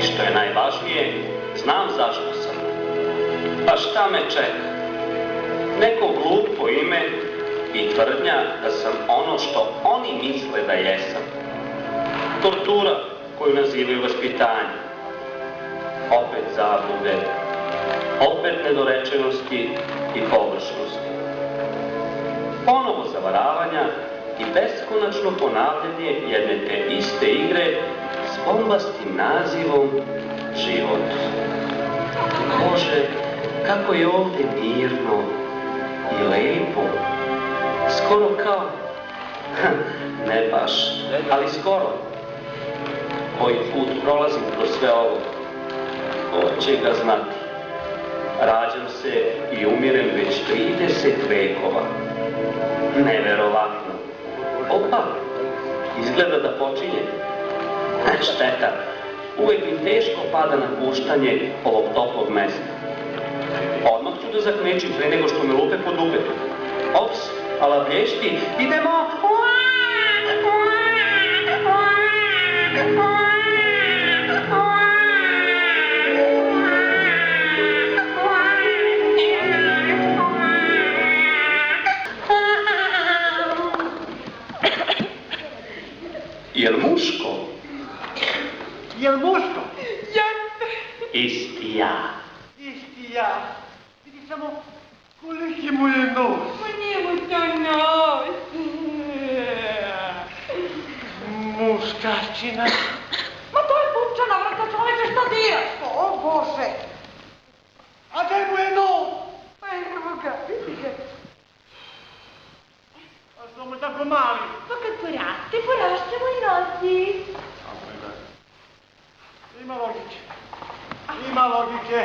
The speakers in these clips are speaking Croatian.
što je najvažnije, znam zašto sam. Pa šta me čeka? Neko glupo ime i tvrdnja da sam ono što oni misle da jesam. Tortura koju nazivaju vaspitanje. Opet zablude, opet nedorečenosti i površnosti. Ponovo zavaravanja i beskonačno ponavljanje jedne te iste igre s bombastim nazivom život. Bože, kako je ovdje mirno i lepo. Skoro kao, ne baš, ali skoro. Koji put prolazim kroz sve ovo, ko će ga znati. Rađam se i umirem već 30 vekova. Neverovatno. Opa, izgleda da počinje. Šteta, uvijek mi teško pada napuštanje ovog toplog mesta. Odmah ću da zakmečim pre nego što me lupe po dupetu. Ops, ala blješti, idemo! Jel muško? Jel muško? Isti ja. Isti ja. Vidi samo koliki mu je nos. Ma nije mu to nos. Muškarčina. Ma to je pupčana vrta, čoveče, šta diraš? O Bože. A gdje mu je nos? Pa evo ga, vidi ga. A što mu je tako mali? Pa kad poraste mu i nosi. Ima logike. Ima logike.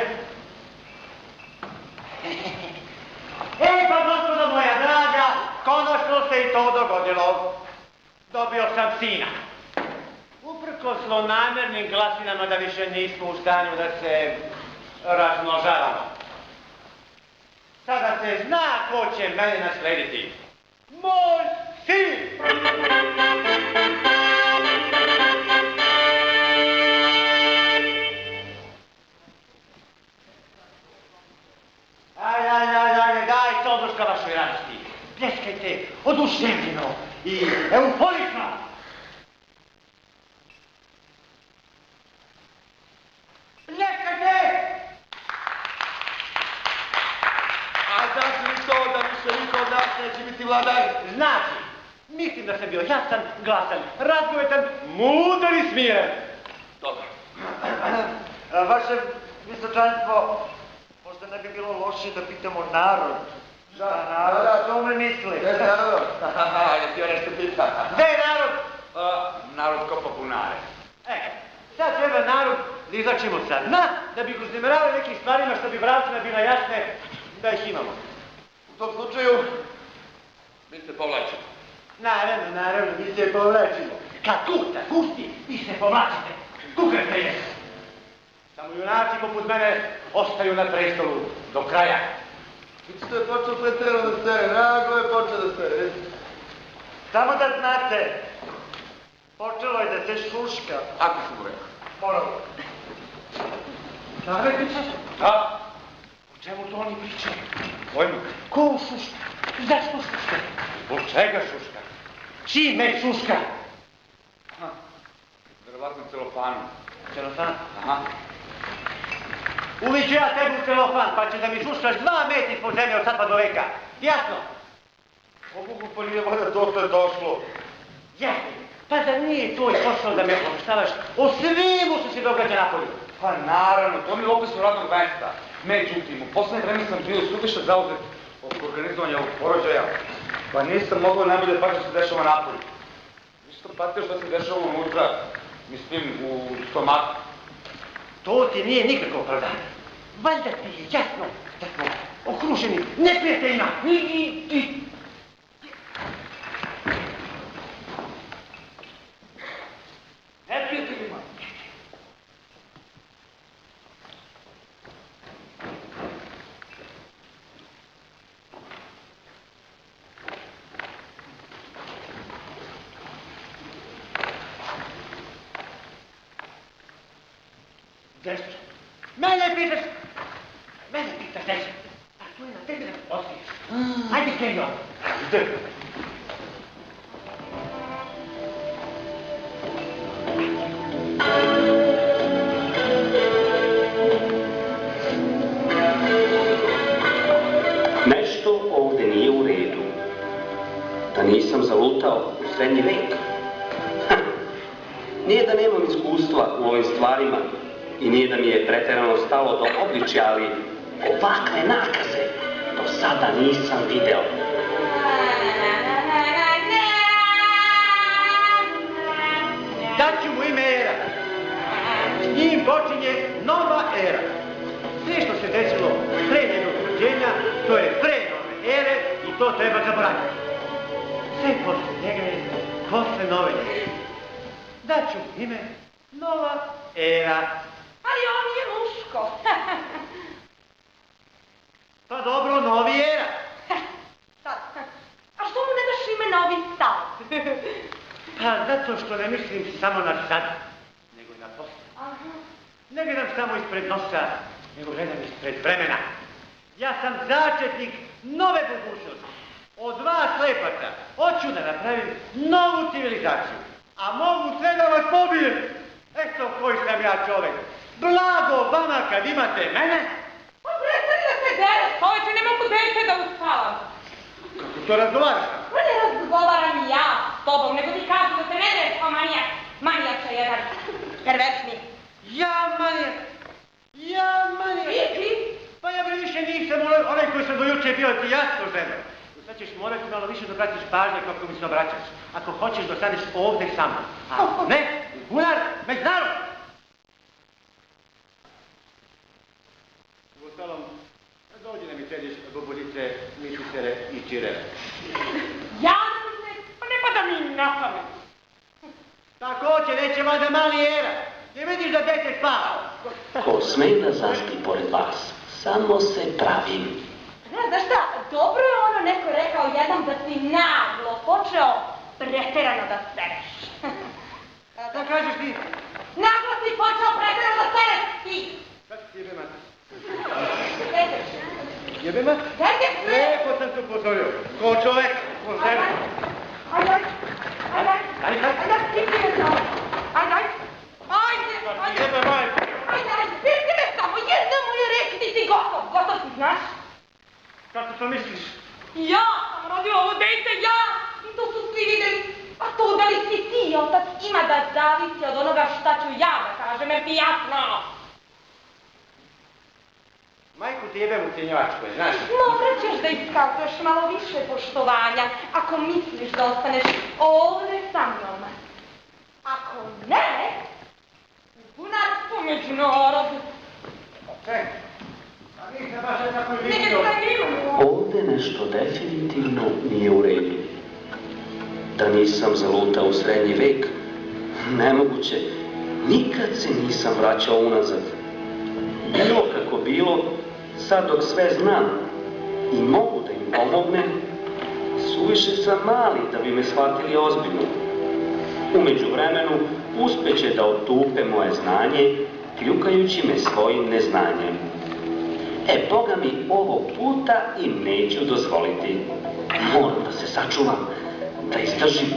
Ej, pa gospodo moja draga, konačno se i to dogodilo. Dobio sam sina. Uprkos zlonamernim glasinama da više nismo u stanju da se razmnožavamo. Sada se zna ko će mene naslediti. Moj sin! Daj soduška vašoj radosti. Pljeskajte oduševljeno i euforično. Pljeskajte! A znači li to da više niko od nas neće biti vladar? Znači, mislim da sam bio jasan, glasan, razgovetan, mudar i smiren. Dobro. Vaše visočanstvo, možda ne bi bilo loše da pitamo narod. Šta narod? Da, to me misli. Gdje je narod? Jesi joj nešto pita? Gdje je narod? Narod kopa bunare. Sad treba narod da izlačimo sa dna, da bi uznemiravali nekim stvarima što bi vracima bila jasne da ih imamo. U tom slučaju, mi se povlačimo. Naravno, mi se povlačimo. Kad kuta, kusti, vi se povlačite. Kukajte je. Samo junaci poput mene ostaju na prestolu do kraja. Što je počeo pretjerano da stere, naglo je počeo da stere. Samo da znate, počelo je da se šuška. Ako sam mu rekao. Ponovo. Narednice? Da. O čemu to oni pričaju? Pojma. Ko šuška? Zašto šuška? Zbog čega šuška? Čime šuška? Verovatno celofanom. Celofan? Aha. Uviću ja tebi u celofan, pa će da mi šuškaš 2 metri po zemlji od sad pa do veka. Jasno? Mogu pa nije valjda dotle došlo. Jasno. Pa da nije tvoj posao da me obavštavaš o svemu što se događa na polju? Pa naravno, to mi je u opisu radnog mesta. Međutim, u poslednje vreme sam bio suviše zauzet oko organizovanja ovog porođaja, pa nisam mogao najbolje pažnje što se dešava napolju. Isto patio što se dešava unutra, mislim, u stomaku. To ti nije nikako opravdanje. Valjda ti je jasno da smo okruženi neprijateljima. Neprijateljima. Desu. Mene pitaš Desu. A to je na tebi da posliješ. Ajde, kreni ovo. Ajde. Nešto ovdje nije u redu. Da nisam zalutao u srednji vek. Nije da nemam iskustva u ovim stvarima i nije da mi je pretjerano stalo do obličja, ali ovakve nakaze do sada nisam video. Daću mu ime Era. S njim počinje nova era. Sve što se desilo pre njegovog rođenja, to je pre nove ere i to treba zabraniti. Sve posle njega je posle nove ere. Daću mu ime Nova Era. Ali on je muško. Pa dobro, Novi Era. Sad, a što mu ne daš ime Novi Sad? Pa zato što ne mislim samo na sad, nego i na posle. Ne gledam samo ispred nosa, nego gledam ispred vremena. Ja sam začetnik nove budućnosti. Od vas slepaca hoću da napravim novu civilizaciju. A mogu sve da vas pobijem. Eto koji sam ja čovjek. Blago vama kad imate mene. Pa prestani da se dereš, čovječe, ne mogu dete da uspavam. Kako to razgovaraš? Pa ne razgovaram ja s tobom, nego ti kažu da se ne dereš kao manijak. Manijača jedan, perversni. Ja manijak. Vidi? Pa ja bi više nisam onaj koji sam do juče bio, ti jasno žena. Sad ćeš morati malo više da obratiš pažnje kako mi se obraćaš. Ako hoćeš da ostaneš ovdje sa mnom. A ne, bunar, među narod! Uostalom, dođi da mi sediš bobulice, mišicere i čirere. Ja se, pa ne pada mi na pamet. Također neće valjda mali Era. Ne vidiš da dete spava? Ko smej da zaspi pored vas, samo se pravim. Znaš šta, dobro je ono neko rekao jednom da si naglo počeo pretjerano da sereš. Da kažeš ti? Naglo si počeo pretjerano da sereš ti! Sad ti jebe mati. Dajte, Jebe mati? dajte sve! Lepo sam te upozorio. Ko čovek, ko žena. Ajde, stipi me samo. Ajde. Jebe majku. Ajde, stipi me samo, jedna mu je reći ti si gotov si, znaš? Kako to misliš? Ja sam rodio ovo dete, ja! I to su svi vidjeli. A to da li si ti, otac, ima da zavisi od onoga šta ću ja da kažem, jer ti jasno. Majku ti jebem u cjenjevačkoj, znaš? Morat ćeš da iskazuješ malo više poštovanja ako misliš da ostaneš ovdje sa mnom. Ako ne, u bunarstvu među narodu. Čekaj, a nisam baš jednako Ne vidio. zanimamo. Ovdje nešto definitivno nije u redu. Da nisam zalutao u srednji vek, nemoguće, nikad se nisam vraćao unazad. Bilo kako bilo, sad dok sve znam i mogu da im pomognem, suviše sam mali da bi me shvatili ozbiljno. U međuvremenu uspeće da otupe moje znanje, kljukajući me svojim neznanjem. Boga mi ovog puta im neću dozvoliti. Moram da se sačuvam, da izdržim.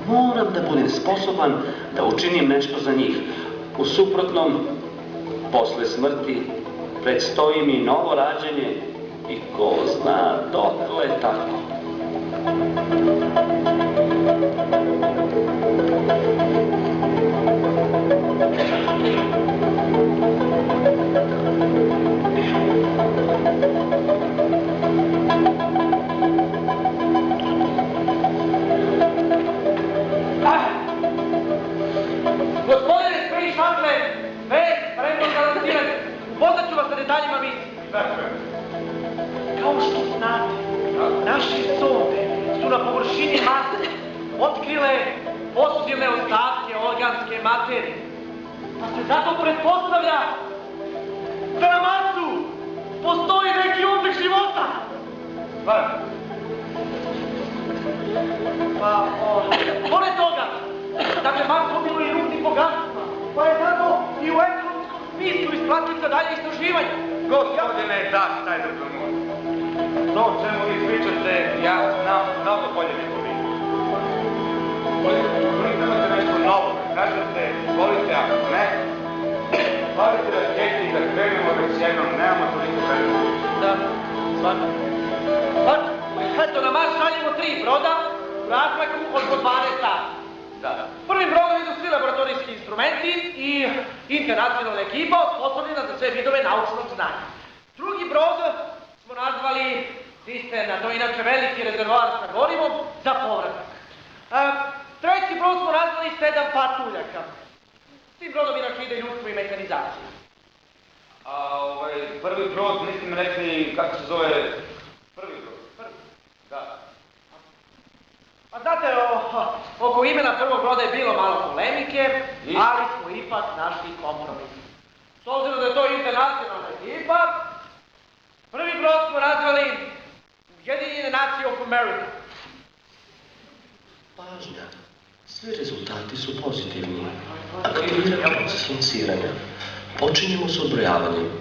Moram da budem sposoban da učinim nešto za njih. U suprotnom, posle smrti, predstoji mi novo rađenje i ko zna dokle tako. Gospodine Spri Šantle, već prednog garantiranje. Upoznat ću vas sa detaljima misli. Kao što znate, naše sonde su na površini Marsa otkrile fosilne ostatke organske materije. Pa se zato pretpostavlja da na Marsu postoji neki oblik života. Pored toga, dakle, Mars obiluje rudnih bogatstva, pa je zato i u ekonomskom matica dalje istraživanja. Gospodine, da, taj da promovi. To o čemu vi pričate, ja znam mnogo bolje nego vi. Ukoliko imate nešto novo, kažete, volite, ako ne, bavite raketi i da krenemo već jednom, nemamo toliko vremena. Da, svakako. Eto, na Mars šaljemo 3 broda u razmaku od po 12 sati. Da. Prvim brodom idu svi laboratorijski instrumenti i internacionalna ekipa osposobljena za sve vidove naučnog znanja. Drugi brod smo nazvali, cisterna, to je inače veliki rezervoar sa gorivom, za povratak. Treći brod smo nazvali 7 patuljaka. S tim brodom inače ide ljudstvo i mehanizacija. A prvi brod, niste mi rekli kako se zove prvi brod? Da. A znate, oko imena prvog broda je bilo malo polemike, ali smo ipak našli kompromis. S obzirom da je to internacionalna ekipa, prvi brod smo nazvali Ujedinjene nacije of America. Pažnja, svi rezultati su pozitivni. Aktivira proces lansiranja. Počinjemo s odbrojavanjem.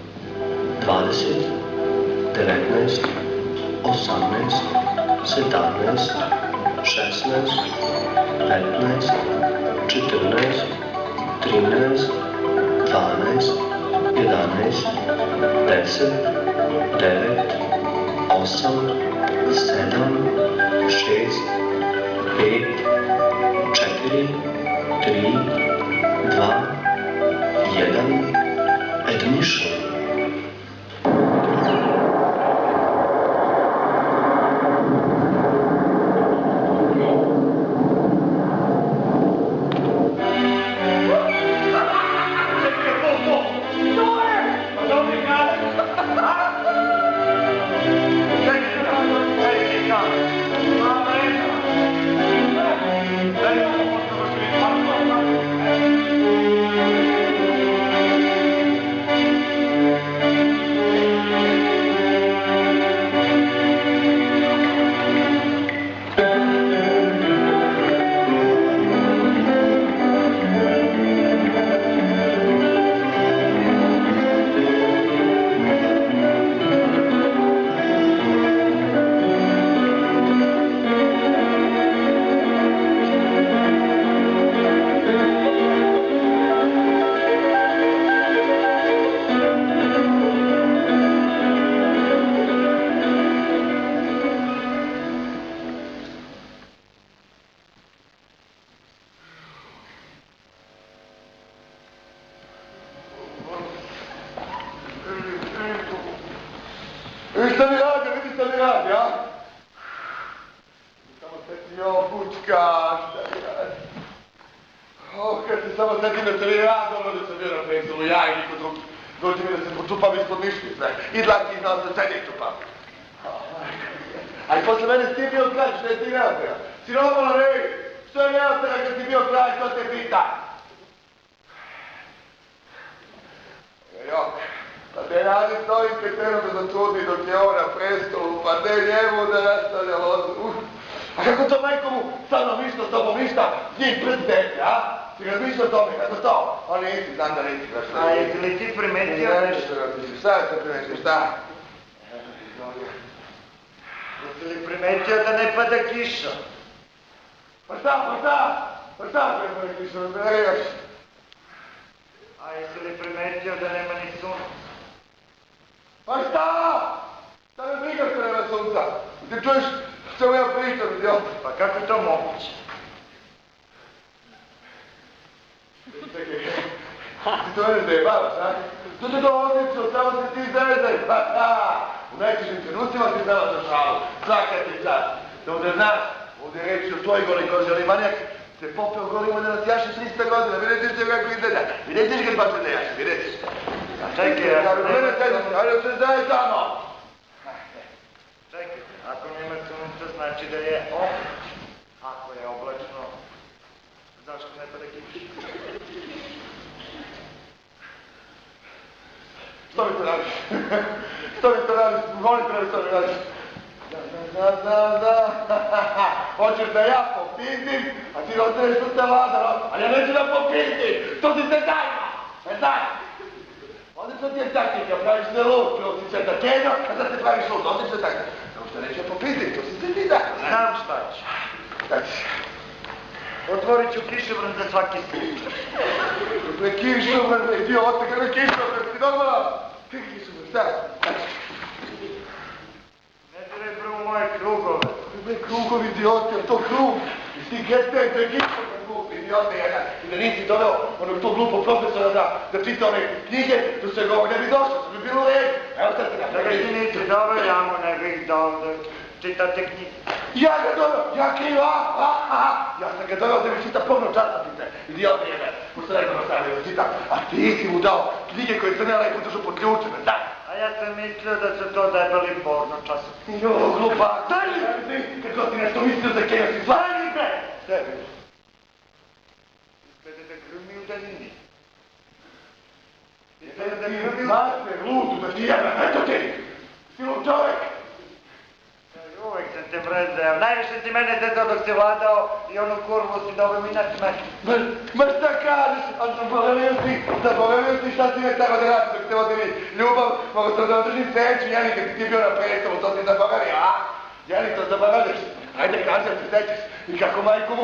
20, 19, 18, 17, 16, 15, 14, 13, 12, 11, 10, 9, 8, 7, 6, 5, 4, 3, 2, 1, ignition. Hoćeš da ja popizdim, a ti ostaneš tu te vlada, ali ja neću da popizdim, to ti se dajma, ne daj. Ovdje odlična ti je taktika, praviš se lud, prvo si ceta kenjo, a sad te praviš lud, odlična taktika. Samo što neću popiti, to si se ti da. Znam šta ću. Otvorit ću kišobran za svaki slučaj. Bre kišobran, bre idiote, kakve kišobran, ti normalan? Kakve kišobran, šta? Ne diraj bre u moje krugove. Bre krugovi idiote, je to krug? Jesi ti gesten, to je kišobran glup, idiote jedan. I da nisi doveo onog tog glupog profesora da čita one knjige, tu se govor ne bi došlo, to bi bilo red. Evo sad se Da ga napravi. ti nisi doveo, ja mu ne bih dao da čitate knjige. Ja ga doveo, ja kriv, ja sam ga doveo da mi čita porno časopise, idiote jedan, pošto rekao na stavio da čita, a ti si mu dao knjige koje sam ja lepo držao pod ključima, da. A ja sam mislio da su to debeli porno časopisi. Jo, glupa, daj mi, kako ti nešto mislio za Kenja si zla? Daj mi bre! Tebi. Izgleda da grmi u daljini. Izgleda da grmi u master, ludu, da ti jebem, eto ti, si lud čovjek. Uvijek sam te mrzeo. Najviše si mene zezao dok si vladao i onu kurvu si doveo mi na smrt. Ma šta kažeš, ali zaboravio si šta si me tako da radi dok ste vodili ljubav, mogu sam da održim sveću, Jeli, kad si ti bio na predstavu, to si zaboravio, a? Jeli, to zaboravljaš? Ajde, kaži da se sećaš. I kako majku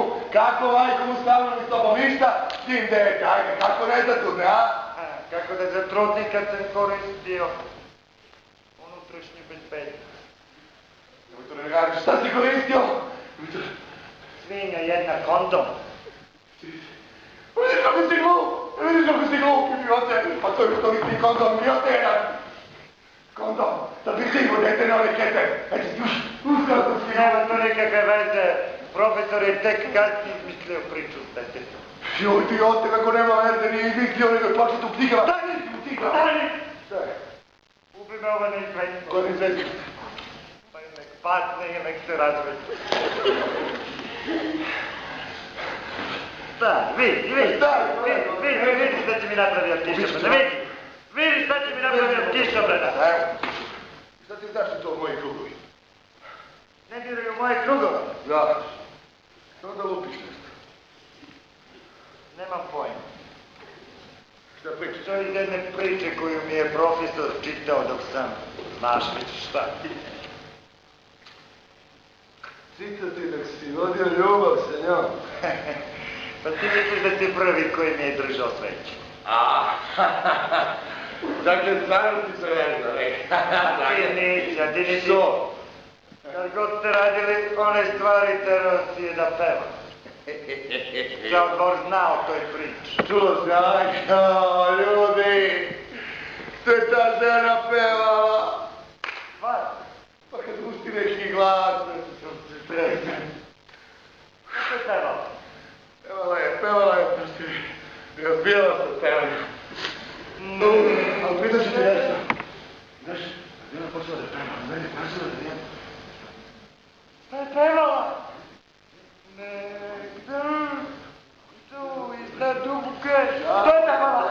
mu stavno mi s tobom ništa, s tim dete, ajde, kako ne zatrudne, a? Kako da zatrudni kad sam koristio unutrašnju bezbednost. Nemoj to ne radiš, šta si koristio? Svinja jedna, kondom. Vidiš kako si glup, idiote, pa to je što nisi kondom, idiote jedan. Kondom, da bi sigurno dete na ove kete. Eći, kako si Nema to nikakve veze. Profesor je tek kasnije izmislio priču s detetom. Joj, idiote, kako nema veze, nije izmislio, nego je počet u knjigama. Daj mi u knjigama. Šta je? Ubi me ova neizvesnost. Koja neizvesnost? Pa i nek patne i nek se razvede. Stani, vidi šta će mi napravio kišobrana, vidi šta će mi napravio kišobrana. Evo, šta ti znaš to moji krugovi? Ne diraju moje krugove. Da, samo da lupiš nešto. Nemam pojma. Šta pričaš? To je iz jedne priče koju mi je profesor čitao dok sam, znaš već šta. Čitati dok si vodio ljubav sa njom. Pa ti misliš da si prvi koji mi je držao sveću. Dakle, stvarno ti se verila, Ti nisi. Što? Kad god ste radili one stvari, terao si je da peva. Sam odbor znao toj priči. Čuo sam, ljudi, što je ta žena pevala? Stvar? Pa kad pusti neki glas, sam se stresne. Kako je pevala? Pevala je, pa si razbijala se pevanje. Ali pridat ću ti nešto. Znaš, Adriana počela da peva, a meni je počela da nije. Šta je pevala? Negde tu iznad dubuke. Što je pevala?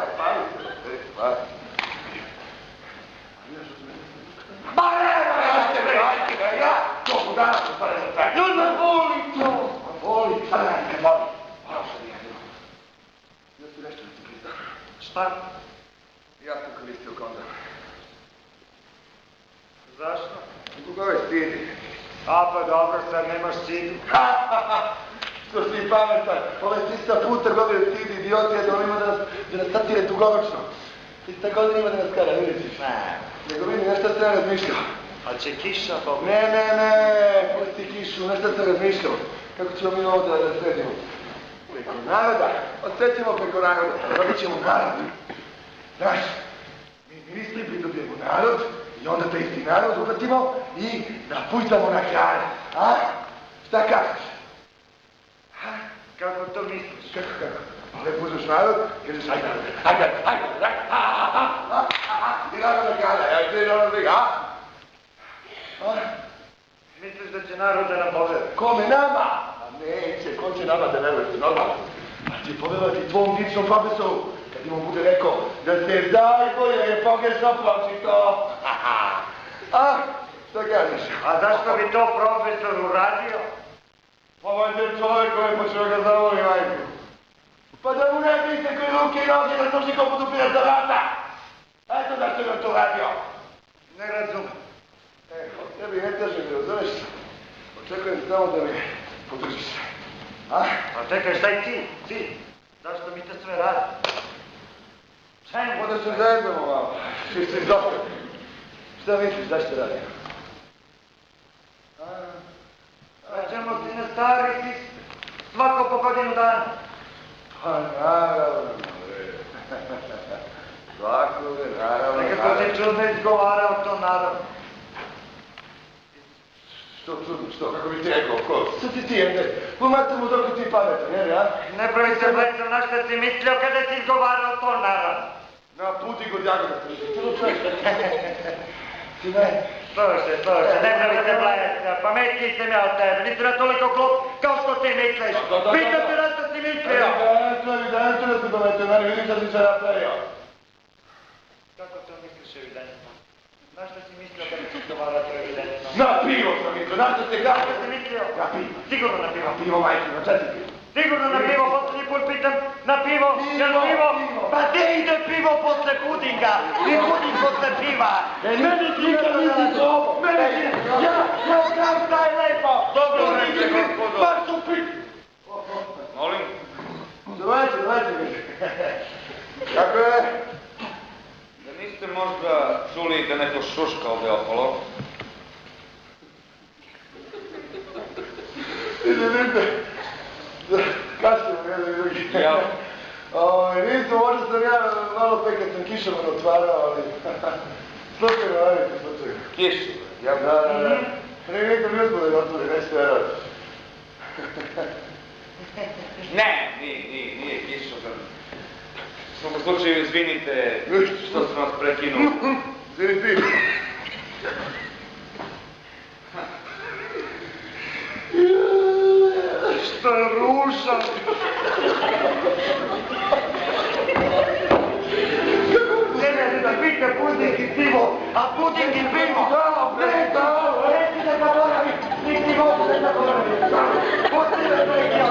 Toku danas se stane za taj. Ljudi me voli to. Voli, sada ne voli. Malo što nije bilo. Ja ti nešto da ti priznam. Šta? Ja sam koristio kondom. Zašto? Koga je stidi? A pa dobro, sad nemaš stidu. Što si pametan, ovaj sista puta godine stidi idioti, da on ima da nas satire dugoročno. Sista godina ima da nas kara, vidiš? Ne. Nego vidi, nešto sam ja razmišljao. A će kiša pobiti? Ne, pusti kišu, nešto sam razmišljao. Kako ćemo mi ovo da sredimo? Preko naroda, odsjećemo preko naroda, dobit ćemo narod. Znaš, mi ministri pridobijemo narod i onda taj isti narod uhvatimo i napuštamo na kralja. A? Šta kažeš? Kako to misliš? Kako? Lepo uzmeš narod, kažeš ajde, i narod na kralja, ja ti narod liga, a? Misliš da će narod da nam povere? Kome nama? A neće, ko će nama da veruje, normalno. Pa će poverovati tvom dičnom profesoru, kad mu bude rekao da se najbolje je pogrešno pročito. A, šta kažeš? A zašto bi to profesor uradio? Pa valjda je čovjek koji je počeo ga zavoli majku. Pa da mu ne piste koji ruke i noge da služi ko budu pira za vrata. Eto jasno da sam to radio. Ne razumem. Od tebi ne težem, ne razumeš? Očekujem samo da me podržiš. A čekaj, šta je cilj? Zašto mi to sve radi? Čemu? Da se zajednemo malo. Si dobro. Šta misliš, zašto radim? Ćemo ti na stari svako po godinu dana. Pa naravno, svako naravno. Nekako se čudno izgovarao to naravno. Što čudno, što? Kako bi ti rekao, ko? Što ti jede? Pomate mu dok ti pametan, jer ja? Ne pravi se blecom na što si mislio kada si izgovarao to naravno. Na puti kod jagoda ste mislio, čudo čuješ? Ti ne? Slušaj, ne pravi se blecom, pametniji sam ja od tebe, nisi na toliko glup kao što ti misliš. Pitam te na što si mislio. Evidentu da si pametio, meni vidim da si se napravio. Kako to misliš evidentno? Na što si mislio kada si izgovarao to evidentno? Na pivo sam mislio, na što si kako si mislio? Na pivo. Sigurno na pivo. Na pivo, majke, na četiri pivo. Sigurno na pivo, posljednji put pitam, na pivo, jel pivo? Pa gdje ide pivo posle pudinga? I puding posle piva? Meni ti nikad nisi zobo, meni ti, ja znam šta je lepo. Dobro reče, gospodo. Baš su pit. Molim? Dovajte mi. Kako je? Da niste možda čuli da neko šuška ovdje okolo? Idite. Kašćemo jedan i drugi. Jel? Nisam, možda sam ja malo pekad sam kišovan otvarao, ali... Slučajno, radite, slučajno. Kišu, jel? Da. Nikom ne uspio da ga otvori, nećete verovati. Ne, nije kišu. U svom slučaju izvinite što sam vas prekinuo. Izvini ti. Šta je ružan? Ne, da pite puding i pivo, a puding i pivo. Reci da zaboravi, niti mogu da zaboravi. Pusti da prekio.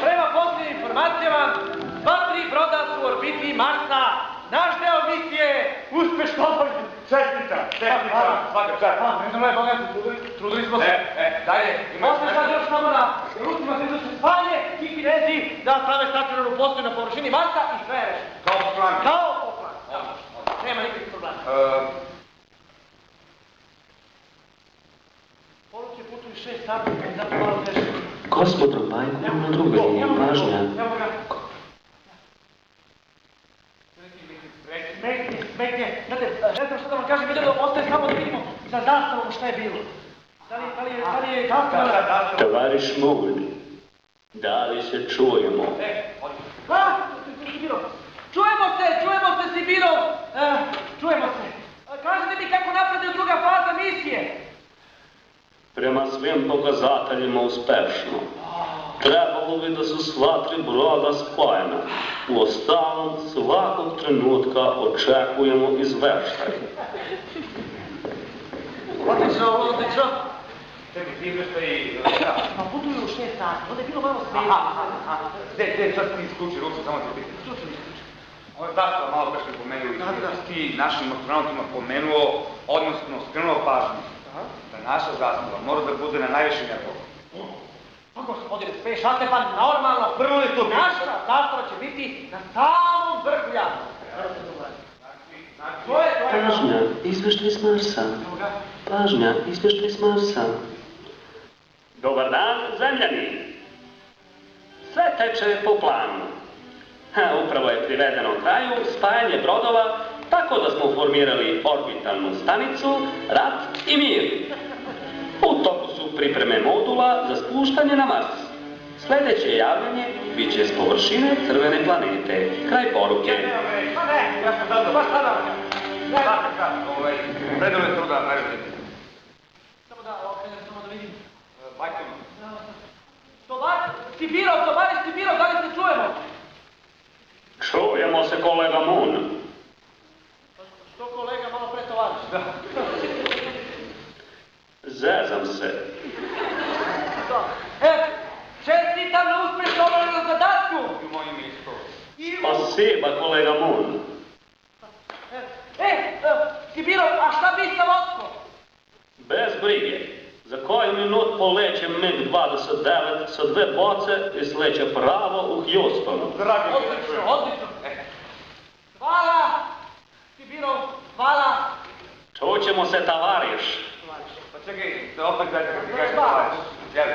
Prema posljednjim informacijama, 2-3 broda su u orbiti Marsa. Naš deo misije uspešno obavljen. Čestita, svaka čast. Ne znam, bogati, trudili smo se. Dalje, Možda sad još samo na Rusima se izvrši spanje i Kinezi da stave stacionarnu postaju na površini Marsa i sve je rešeno. kao plan. Kao po planu. Nema nikakvih problema. Poruke putuju 6 sati, zato malo teško. Gospodo, majku na drugoj liniji, pažnja. Evo ga. Smeknje. Znate, ne znam što da vam kažem, idemo, ostaje samo da vidimo za zastavom šta je bilo. Da li je zastava? Tovariš moj, da li se čujemo? Sibiro. Čujemo se, Sibiro. Čujemo se. Kažete mi kako napreduje druga faza misije. Prema svim pokazateljima uspešno. Trebalo bi da su sva 3 broda spojena. Uostalom, svakog trenutka očekujemo izveštaj. Odlično. Čekaj, ti izveštaj... Pa putuju u 6 sati, onda je bilo malo smiješno. Gde, sad ti isključi ruku, samo ti pitam. Ovo je zastava malo pre što je pomenuo i ti našim astronautima pomenuo, odnosno skrenuo pažnju. Da naša zastava mora da bude na najvišem nivou. Pa gospodine, spešate pa normalno. Prvo je to Naša zastava će biti na samom vrhu jama. Pažnja, izveštaj s Marsa. Pažnja, izveštaj s Marsa. Dobar dan, zemljani. Sve teče po planu. Upravo je privedeno kraju spajanje brodova tako da smo formirali orbitalnu stanicu, rat i mir. U toku su pripreme modula za spuštanje na Mars. Sljedeće javljanje bit će s površine crvene planete. Kraj poruke. Pa ne, ja sam zadno, baš sada. Predove truda, naredite. Samo da, okrenem, samo da vidim. Bajkono. Sibiro, da li se čujemo? Čujemo se, kolega Moon. Što kolega, malo pre tovariš? Da. Zezam se. Čestitam na uspješno obavljenom zadatku! I mojim isto. Spasiba, kolega Moon. Sibiro, a šta bi sa vodkom? Bez brige. Za koju minut poleće MiG-29 sa 2 boce i sleće pravo u Houstonu. Odlično. Hvala, Sibiro, hvala. Čućemo se, tavariš. Pa čekaj, da opet gledaj kako ti kažeš tovariš. Jel?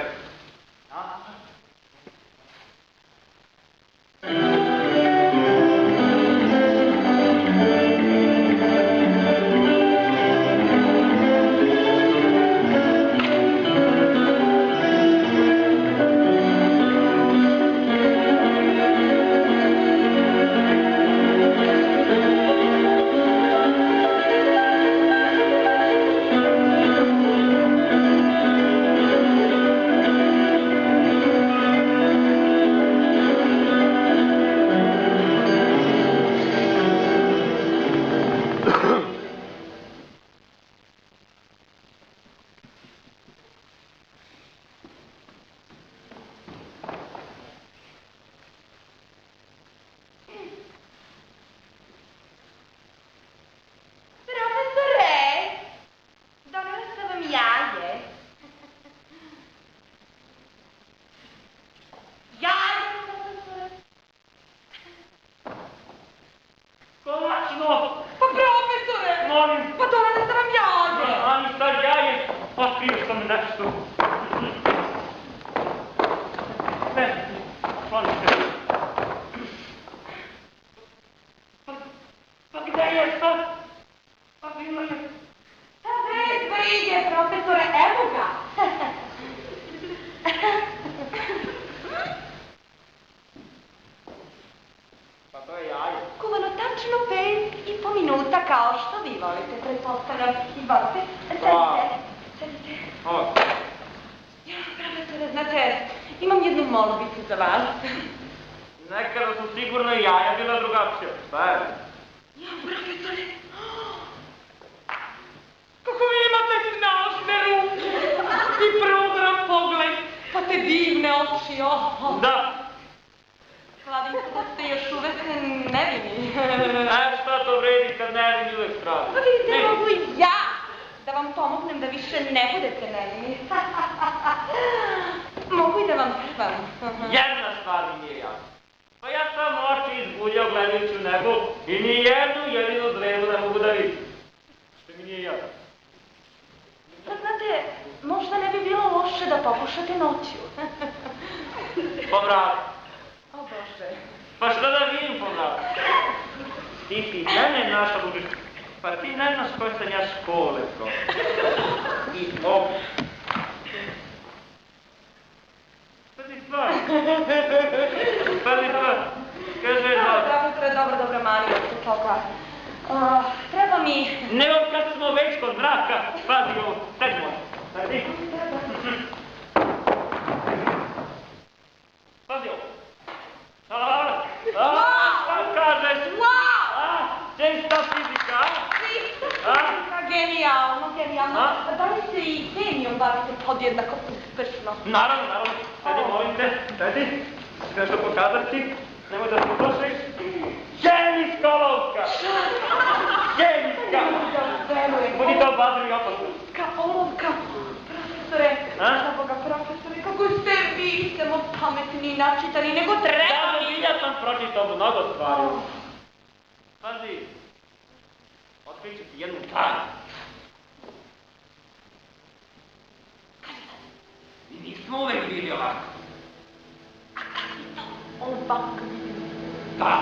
Da.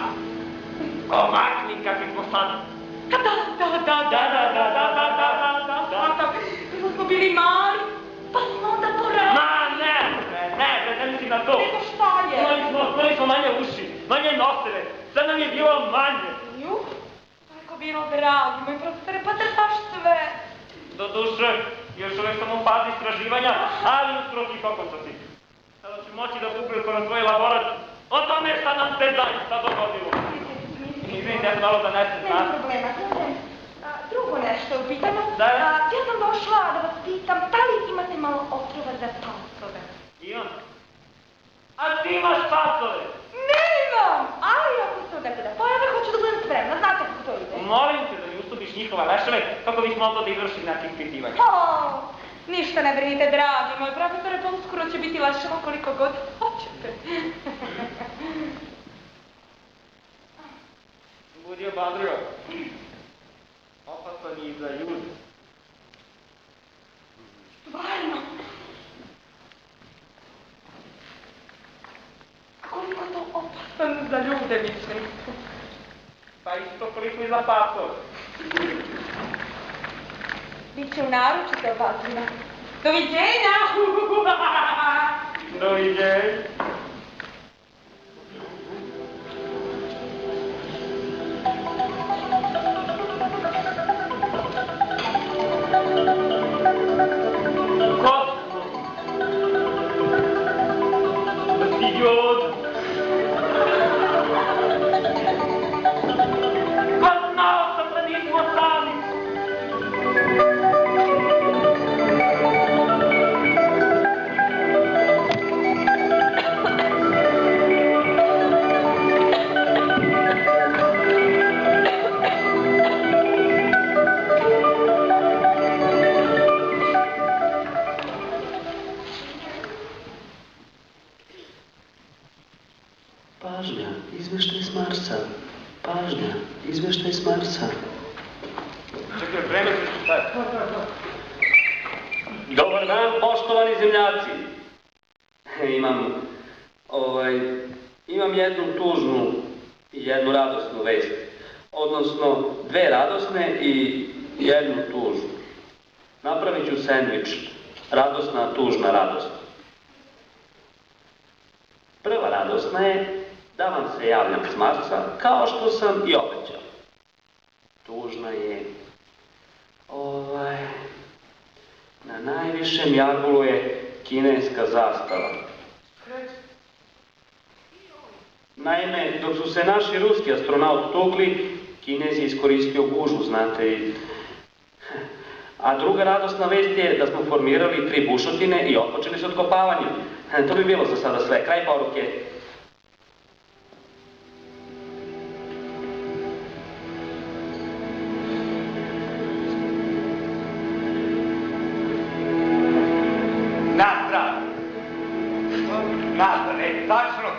Ovakvi kakvi smo sad. Da. Prvo smo bili mali, pa smo onda porasli. Ma ne mislim na to. Nego šta je? Imali smo manje uši, manje noseve, sad nam je bilo manje. Juh, tako bilo dragi, moj profesore, pa te baš sve. Doduše, još uvek sam u fazi istraživanja, ali uskoro ću ih okončati. Sada ću moći da publikujem na svoj elaborat o tome šta nam se zaista dogodilo. Izvinite, ja sam malo zanesen, Nema problema, drugo nešto u pitanju. Da. Ja sam došla da vas pitam, da li imate malo otrova za spasove? Imam. A ti imaš spasove? Nemam, ali ako se nekada pojave, hoću da budem spremna, znate kako to ide. Molim te da mi ustupiš njihove leševe kako bih mogla da izvršim neki ispitivanje. Ništa ne brinite, dragi moj profesore, pa uskoro će biti leševa koliko god hoćete. Budi obadrio. Opasan i za ljude. Stvarno. A koliko to opasan za ljude, mislim? Pa isto koliko i za pasove. Biće u naručite opasnima. Doviđenja! Doviđenja. Pažnja, izveštaj s Marsa. Pažnja, izveštaj s Marsa. Čekaj, vreme se šta je? Dobar dan, poštovani zemljaci. Imam jednu tužnu i jednu radosnu vest. Odnosno, dve radosne i jednu tužnu. Napravit ću sendvič. Radosna, tužna radost. Prva radosna je da vam se javljam s Marsa, kao što sam i obećao. Tužna je... Na najvišem jargulu je kineska zastava. Naime, dok su se naši ruski astronauti tukli, Kinez je iskoristio gužvu, znate i... A druga radosna vest je da smo formirali 3 bušotine i otpočeli s otkopavanjem. To bi bilo za sada sve. Kraj poruke.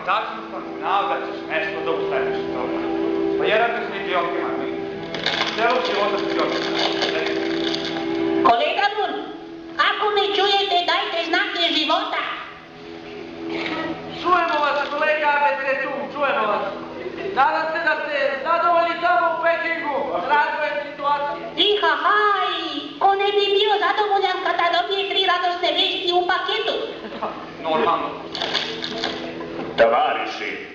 Tačno sam znao da ćeš nešto da ustaneš iz toga. Pa jedan da si idiotima, mi. Celo života si idiotima. Kolega Mun, ako me čujete, dajte znake života. Čujemo vas, kolega ABC2, čujemo vas. Nadam se da ste zadovoljni tamo u Pekingu s razvojem situacije. Haj, ko ne bi bio zadovoljan kada dobije 3 radosne vesti u paketu? Normalno. Tovariši,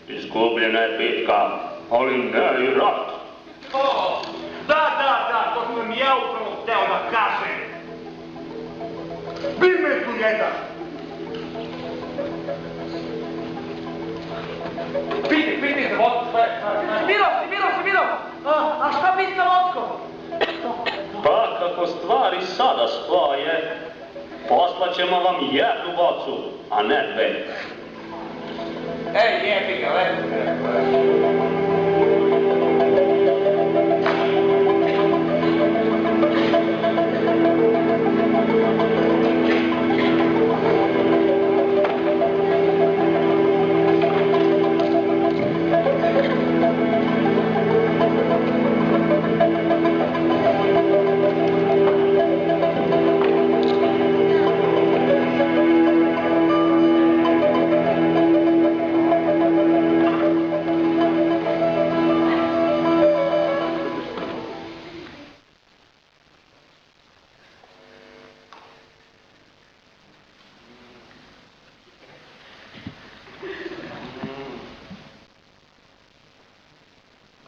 izgubljena je bitka, ali ne i rat. Da, to sam ja upravo hteo da kažem. Bime tu jedan! Piti se vodku, šta je? Miro, a šta bi sa vodkom? Pa kako stvari sada stoje, poslaćemo vam jednu vocu, a ne 2. Ej, jebi ga, lepo mi rekao.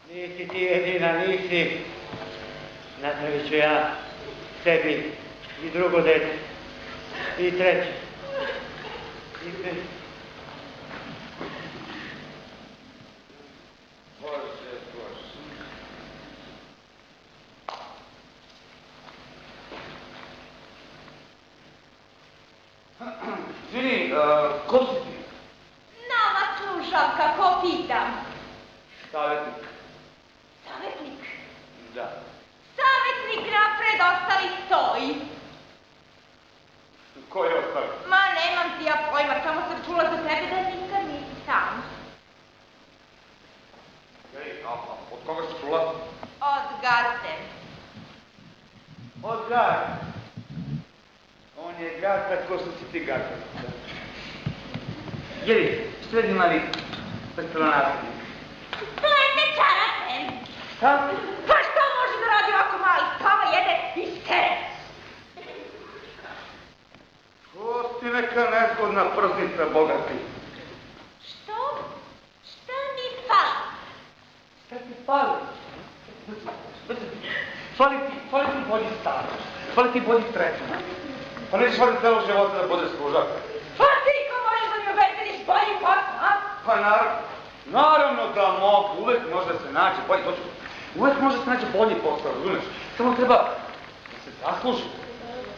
Nisi ti jedina, nisi. Napravit ću ja sebi i drugo dete. I treće. I peto. Bože. Zvini, ko si ti? Nama slušavka, ko pitam? Savjetnik. Savjetnik. Da. Savjetnik napred, ostali stoji. Ko je ostao? Ma nemam ti ja pojma, samo sam čula za tebe da nikad nisi sam. Ej, a od koga si čula? Od gazde. Od gazde. On je gazda ko što si ti gazda. Jeli, što je imali prstolonasljednik? Plete čarape. Šta? Pa što može da radi ovako mali? Spava, jede i sere. Ko ti neka nezgodna prznica, bogati? Što? Šta mi fali? Šta ti fali? Fali ti bolji starost. Fali ti bolji tretman. Pa nećeš valjda celog života da budeš služak? Pa ti ko možeš da mi obezbediš bolji posao, a? Pa naravno da mogu, uvek može da se nađe bolji posao. Uvijek može se naći bolji posao, razumiješ? Samo treba da se zasluži.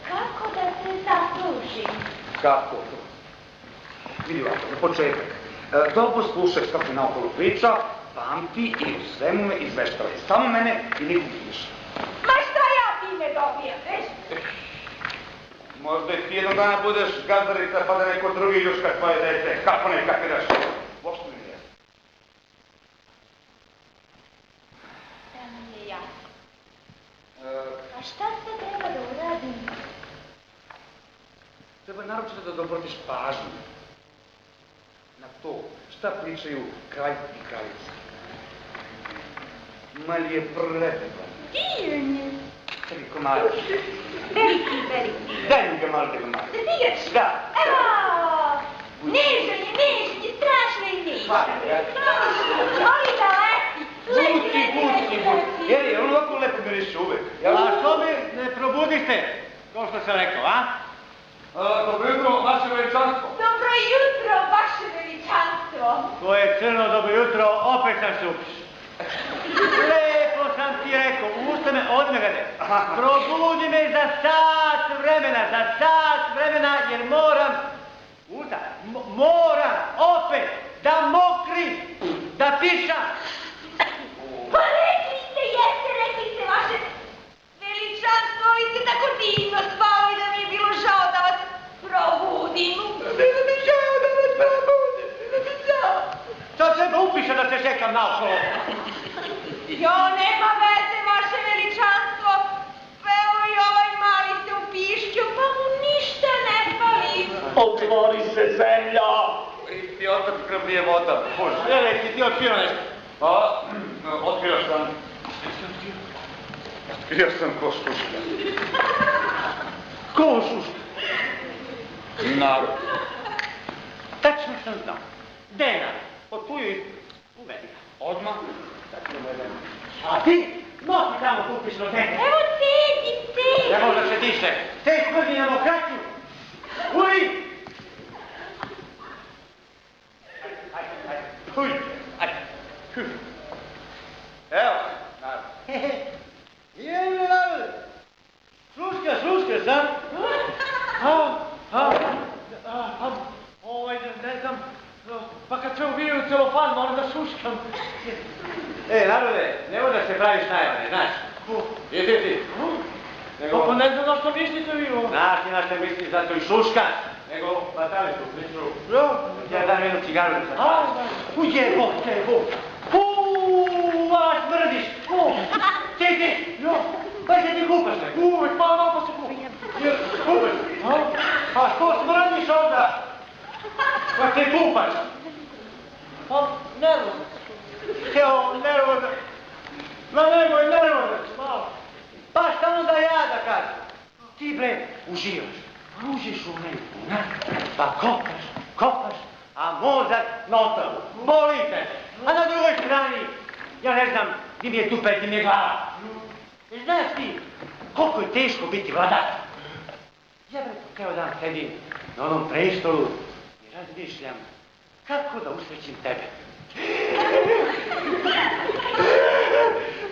Kako da se zaslužim? Kako? Vidi ovako, za početak. Dobro slušaj šta ti naokolo priča, pamti i u svemu me izveštavaj. Samo mene i nikom više. Ma šta ja time dobijem, već? Možda i ti jednog dana budeš gazdarica pa da neko drugi ljuška tvoje dete. Kako ne kapiraš? Uopšte mi nije. Da mi je jasno. A šta se treba da uradim? Treba naročito da obratiš pažnju na to šta pričaju kralj i kraljica. Mali je prelepivan. Divan je. Tri komada. Veliki, veliki. Daj mi ga malo da ga malo. Da ti igraš? Da. Evo! Nežan je, strašno je nežan. Hvala, ja. Voli da leti. Buci. Jeli, on ovako lepo miriše uvek. A što mi ne probudiste, kao što sam rekao, a? Dobro jutro, vaše veličanstvo. Dobro jutro, vaše veličanstvo. To je crno dobro jutro, opet sam se upiš. Lepo sam ti rekao, ustane odmegade. Probudi me za sat vremena, jer moram, moram opet da mokrim, da pišam. Pa rekli ste vaše veličanstvo, vi ste tako divno spavali da mi je bilo žao da vas probudim. Bilo mi žao da vas probudim, bilo mi žao. Sad treba upišem da se šekam naokolo. Jo, nema veze, vaše veličanstvo. Evo i ovaj mali se upišću, pa mu ništa ne fali. Otvori se zemlja! Ti otak krvnije voda. Bože, reci ti otkrio nešto. Pa, otkrio sam. Otkrio sam ko šuška. Ko šuška? Narod. Tačno sam znao. Dena, otpuju uvedi ga. Odmah? A ti, nosi tamo kupiš do dene. Evo sedi. Ne može da se diše. Te smrdi na mokraciju. Uri! Ajde. Uj, ajde. Evo, narod. Jemi narode. Sluška, sam. Ne znam, pa kad se uviju celofan, moram da šuškam. Narode, nemoj da se praviš najavne, znaš. Jesi ti? Pa ne znam na što mislite vi ovo. Znaš ti na što misliš, zato i šuškaš. Nego, pa stavi tu priču. Ja dam jednu cigaru da se praviš. Ujebo. A smrdiš. Ti. Pa se ti kupaš nek. Uvijek, pa malo se kupaš. A što smrdiš onda? Pa se kupaš. Pa nervozno. Evo, nervozno. Ma nemoj, nervozno. Pa šta onda ja da kažem? Ti bre, uživaš. Užiš u meni. Pa kopaš. A mozak notav. Boli te. A na drugoj strani Ja ne znam di mi je dupe, di mi je glava. Znaš ti koliko je teško biti vladar? Ja bre, kao dan sedim na onom prestolu i razmišljam kako da usrećim tebe.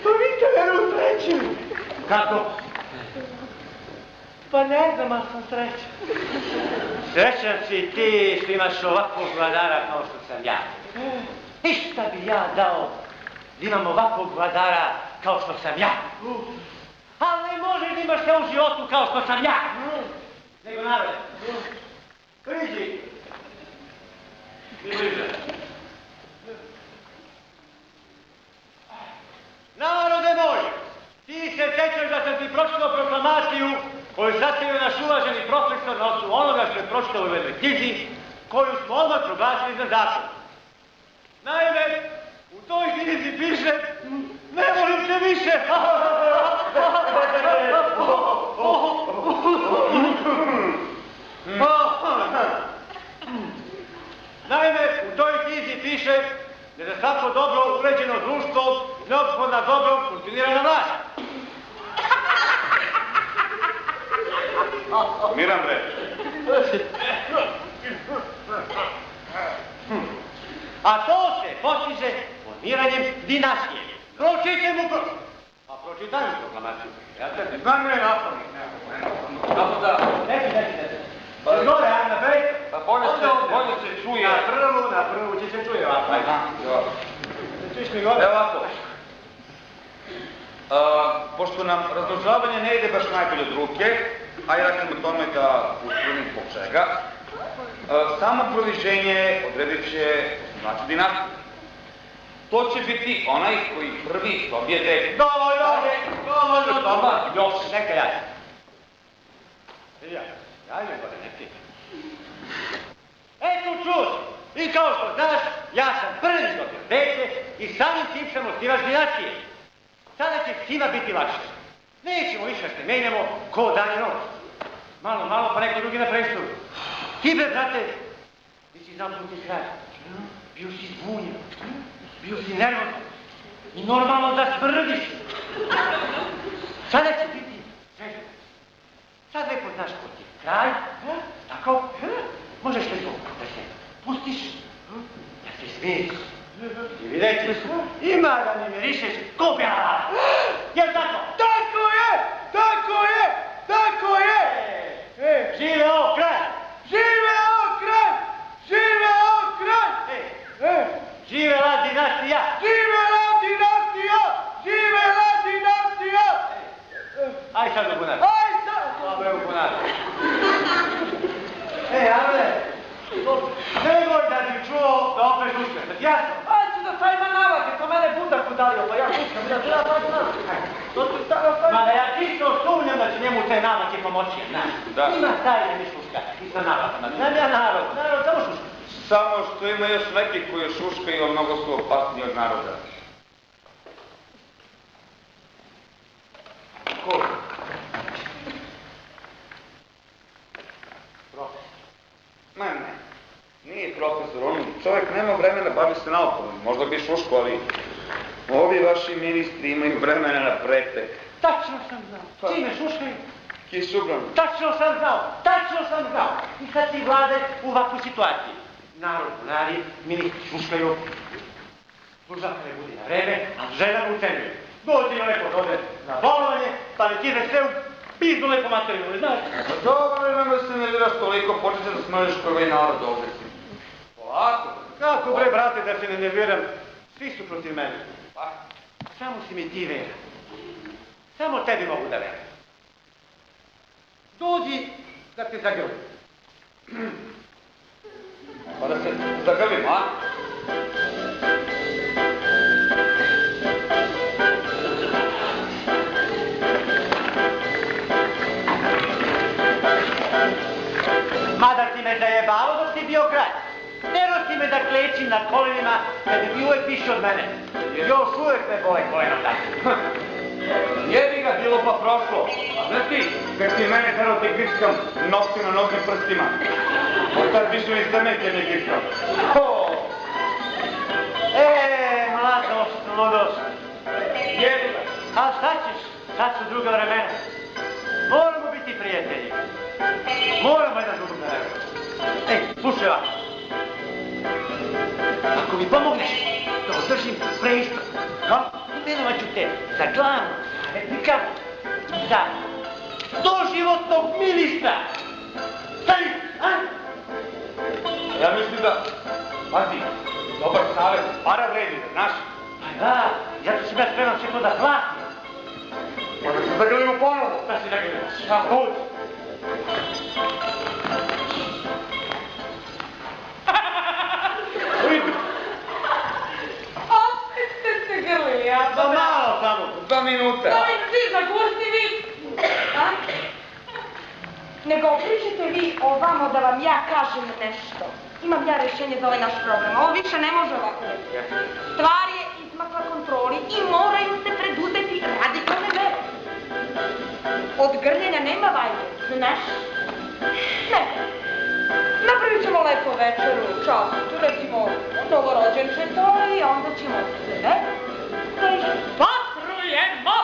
Pa vi ste mene usrećili. Kako? Pa ne znam, ali sam srećan. Srećan si ti što imaš ovakvog vladara kao što sam ja. I šta bi ja dao da imam ovakvog vladara kao što sam ja? Ali ne možeš da imaš sve u životu kao što sam ja. Nego narod. Priđi. I bliže. Narode moj, ti se sjećaš da sam ti pročitao proklamaciju koju sastavio naš uvaženi profesor na osnovu onoga što je pročitao u jednoj knjizi, koju smo odmah proglasili za zakon. Naime, u toj knjizi piše, ne volim se više. Naime, u toj knjizi piše da je za svako dobro uređeno društvo neophodna dobro funkcionirana vlast. Miran bre. A to se postiže formiranjem dinastije. Pročitaj mu A pročitaj mu proklamaciju. Ja te znam ne nastavnik. Kako da? Neći. Pa gore, ajde napred. Pa bolje se čuje. Na prvu će se čuje ovako. Ajde. Čuješ mi gore? Evo ovako. Pošto nam razložavanje ne ide baš najbolje od ruke, a ja ću u tome da utvrdim zbog čega, samo proliženje odredit će znači dinastiju. To će biti onaj koji prvi dobije dete. Dovoljno. Još, neka ja. Ajde, gore, ne ti. Eto čuš, i kao što znaš, ja sam prvi dobio dete i samim tim sam osnivač dinastije. Sada će svima biti lakše. Nećemo više da se menjamo ko dan i noć. Malo, pa neko drugi na prestolu. Ti bre, brate, ti si zapunuti kraj. Bio si zbunjen, bio si nervozan i normalno da smrdiš. Sada će biti sveže. Sad lepo znaš ko ti je kraj, tako? Možeš li to da se pustiš, da se smiješ. I vidjet ćeš, ima da ne mirišeš ko bjela. Jel tako? Tako je! Živeo kralj! Živela dinastija! Aj sad u bunar. Dobre u bunar. Arne, nemoj da bi čuo da opet uspješaš, jasno? Ajde da sad ima navake, to mene bundak udario, pa ja kuskam, ja treba pravi navake. To ti stara stavi. Ma da ja čisto sumnjam da će njemu te navake pomoći, znaš. Da. Ima taj da mi šuška, i sa navakama. Znam ja narod samo šuška. Samo što ima još neki koji šuškaju, a mnogo su opasniji od naroda. Ko? Ne, nije profesor, on čovjek nema vremena, bavi se naukom, možda bi šuško, ali ovi vaši ministri imaju vremena na pretek. Tačno sam znao. Čime šuškaju? Kišubran. Tačno sam znao. I sad ti vlade u ovakvu situaciju. Narod bunari, ministri šuškaju, služaka ne budi na vreme, a žena mu ucenjuje. Dođi neko dode na bolovanje, pa ne kide sve u pizdu lepo materinu, znaš? Dobro, nemoj se nerviraš toliko, počet će da smrdiš prvi narod ovdje si. Polako. Kako bre, brate, da se ne nerviram? Svi su protiv mene. Pa? Samo si mi ti vera. Samo tebi mogu da verujem. Dođi da te zagrlim. Pa da se zagrlim, a? Mada si me zajebao dok si bio kralj. Tero si me da klečim na kolenima kad bi uvijek više od mene. Još uvijek me bole kolena tako. Jebi ga, bilo pa prošlo. A znaš ti, kad si mene tero te griskam, nokti na nogim prstima. Od tad više ni crneke ne griskam. Mladost. jedu ga. A šta ćeš? Sad su druga vremena. Moramo biti prijatelji. Moramo jedan drugom da radimo. Ej, slušaj ovako. Ako mi pomogneš da održim preistor, imenovat ću te za glavnog savjetnika za doživotnog ministra. Stavi, a? Ja mislim da, pazi, dobar savjet, para vredi, znaš? Pa da, zato sam ja spreman sve to da platim. Možda se zagrlimo ponovo. Da se nagrlimo. Samo uđi. Opet ste se grlili, a? Pa malo samo. 2 minuta. Ali svi zagustivi. A? Nego pričajte vi ovamo da vam ja kažem nešto. Imam ja rješenje za ovaj naš problem. Ovo više ne može ovako biti. Stvar je izmakla kontroli i moraju se preduzeti radikalne mere. Od grljenja nema vajde, znaš? Ne. Napravit ćemo lepo večeru, častiću, recimo novorođenčeto i onda ćemo se, ne? Patrujemo!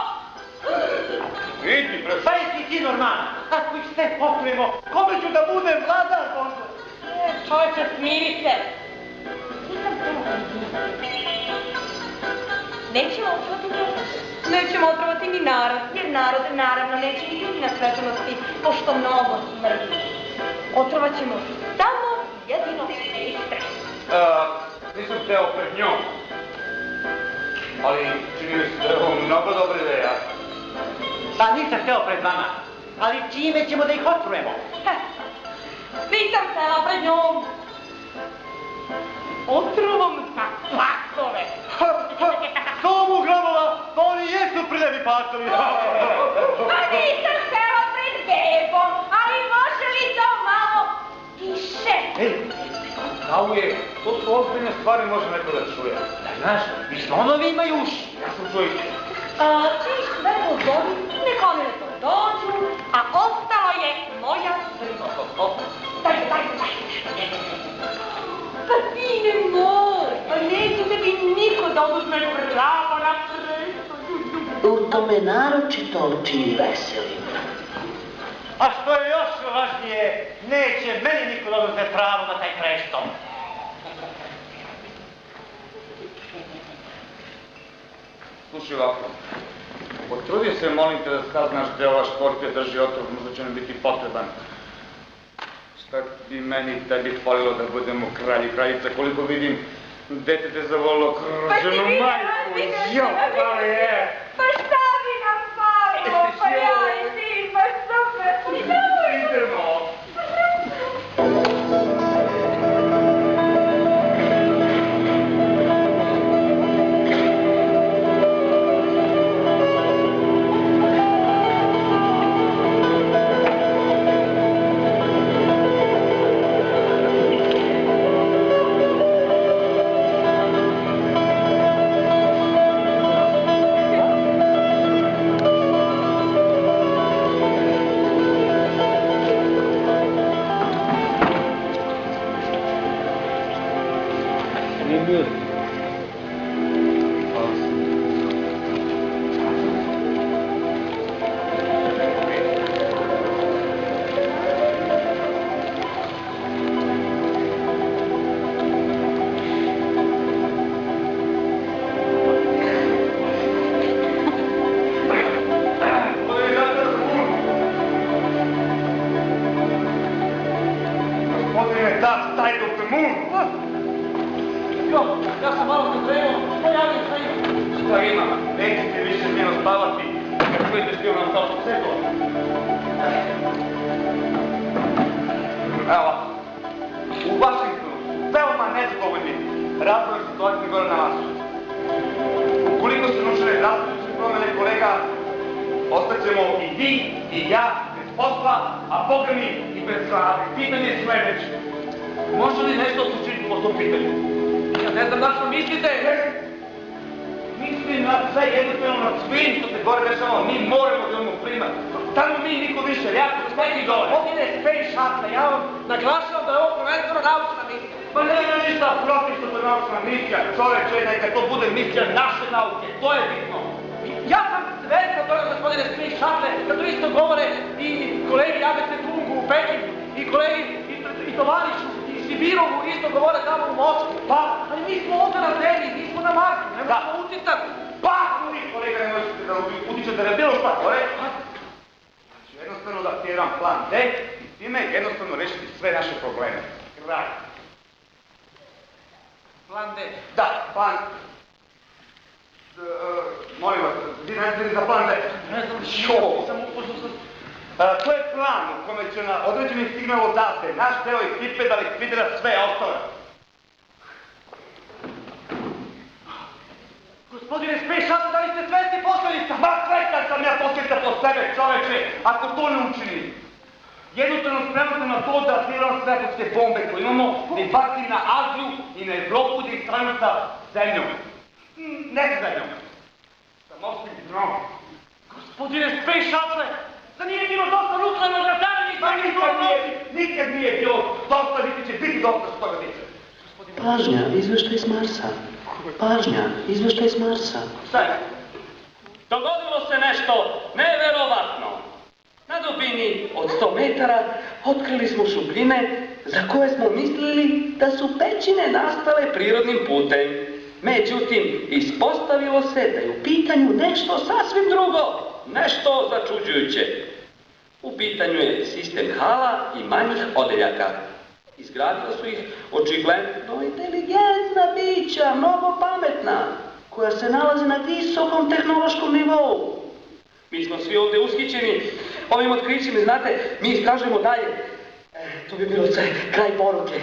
Vidi, bre. Pa jesi ti normalan? Ako ih sve potrujemo, kome ću da budem vladar možda? Čovječe, smiri se. Nisam htjela. Nećemo otrovati. Nećemo otrovati ni narod, jer narod naravno neće ni biti na svečanosti, pošto mnogo smrdi. Otrovat ćemo samo jedino ministre. Nisam hteo pred njom. Ali čini mi se da je ovo mnogo dobra ideja. Pa nisam hteo pred vama, ali čime ćemo da ih otrujemo? Nisam htjela pred njom. Otrovom za pacove. Tomu glavova, pa oni jesu prljavi pacovi. Pa nisam htjela pred bebom, ali može li to malo tiše? Ej, pravo je, to su ozbiljne stvari, može neko da čuje. Znaš, i slonovi imaju uši. Ja sam čuo ih. Ti sve pozovi, neka oni lepo dođu, a ostalo je moja briga. Daj. Pa ti ne moj, pa neće tebi niko da oduzme pravo na presto. To me naročito čini veselim. A što je još važnije, neće meni niko da oduzme pravo na taj presto. Slušaj ovako, potrudi se, molim te da saznaš gde ova škorpija drži otrov, možda će nam biti potreban. Šta bi meni i tebi falilo da budemo kralj i kraljica, koliko vidim, dete te zavolilo kroženu majku, jo, pa je! Pa šta bi nam falilo, pa ja i ti, pa super, Idemo! Ja sam malo potrebao, pojavim se ima. Šta ima? Nećete više njeno spavati, kad budete stio nam kao posego. Evo, u Vašingtonu, veoma nezadovoljni razvoj situacije gore na vas. Ukoliko se nužne drastične promene kolega, ostaćemo i vi i ja bez posla, a Boga mi i bez slave. Pitanje je sledeće. Može li nešto se učiniti po tom pitanju? Ja ne znam da što mislite. Mislim na sve jednostavno na svim što se gore dešava, mi moramo da imamo primat. Tamo mi niko više, jako smeti dole. Ovdje je space shuttle, ja vam naglašavam da je ovo prvenstveno naučna misija. Pa nema ništa protiv što to je naučna misija, čoveče, neka to bude misija naše nauke, to je bitno. Mi sve sa toga, gospodine Smith Šatle, kad to isto govore i kolegi Abece Tungu u Pekinu, i kolegi i Tovariću, i Sibirovu isto govore tamo u Moskvi. Pa, Ali mi smo ovdje na zemlji, mi smo na Marsu, ne možemo utjecati. Pa, vi kolega ne možete da utičete na bilo šta gore. Znači, jednostavno da ti jedan plan D i time jednostavno rešiti sve naše probleme. Kraj. Plan D. Da, plan... molim vas, vi ne znate za plan D? Ne znam, sam upoznao sam... To je plan u kome će na određeni signal odavde naš deo ekipe da likvidira sve ostale. Gospodine Smith Šatle, da li ste svesni posljedica? Ma svestan sam ja posljedica po sebe, čoveče, ako to ne učinim. Jednostavno spreman sam na to da sviram svetovske bombe koje imamo, da ih bacim na Aziju i na Evropu, da ih stavim sa zemljom. Ne sa zemljom. Sa morskim dnom. Gospodine Smith Šatle, da nije bilo dosta nuklearnog razaranja Ma nikad nije bilo dosta, niti će biti dosta što toga tiče. Pažnja, izveštaj s Marsa. Pažnja, izveštaj s Marsa. Šta je? Dogodilo se nešto neverovatno. Na dubini od 100 metara otkrili smo šupljine za koje smo mislili da su pećine nastale prirodnim putem. Međutim, ispostavilo se da je u pitanju nešto sasvim drugo, nešto začuđujuće. U pitanju je sistem hala i manjih odeljaka. Izgradila su ih očigledno inteligentna bića, mnogo pametna, koja se nalaze na visokom tehnološkom nivou. Mi smo svi ovdje ushićeni ovim otkrićima, znate, mi istražujemo dalje. To bi bilo sve, kraj poruke.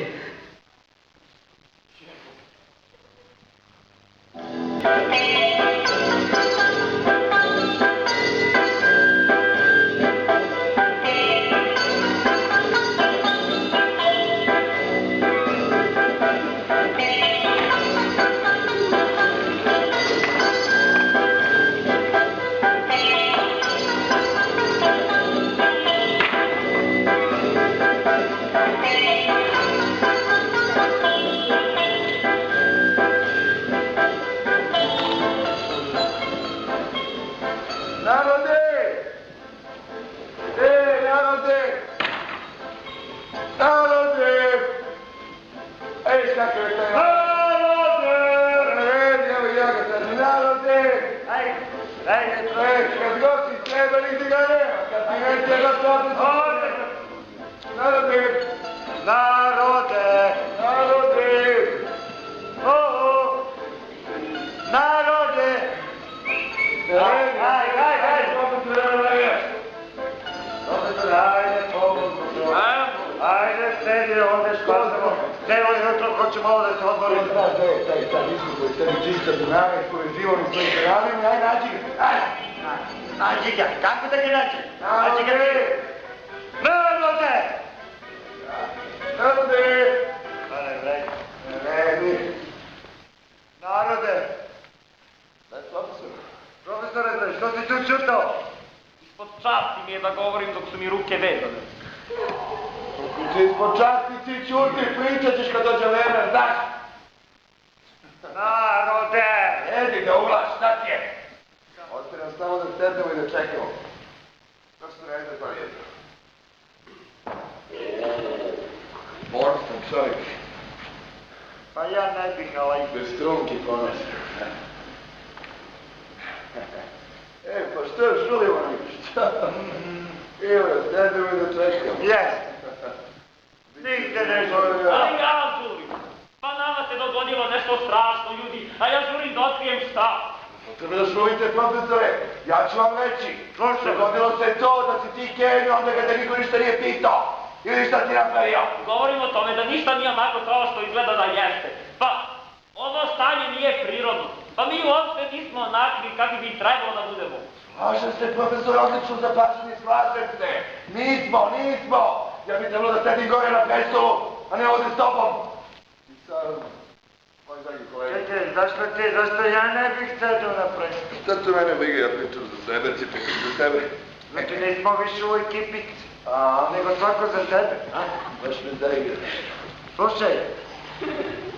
Govorimo o tome da ništa nije onako kao što izgleda da jeste. Pa, ovo stanje nije prirodno. Pa mi uopšte nismo onakvi kakvi bi trebalo da budemo. Slažem se, profesor, odlično zapaženi, slažem se. Nismo. Ja bi trebalo da sedim gore na prestolu, a ne ovdje s tobom. I sad, moj zadnji kolega. Čekaj, zašto ja ne bih sedio na prestolu? Šta to mene briga, ja pričam za sebe, ti pričam za sebe. Znači nismo više u ekipici, nego svako za sebe. Baš me da igraš. Slušaj,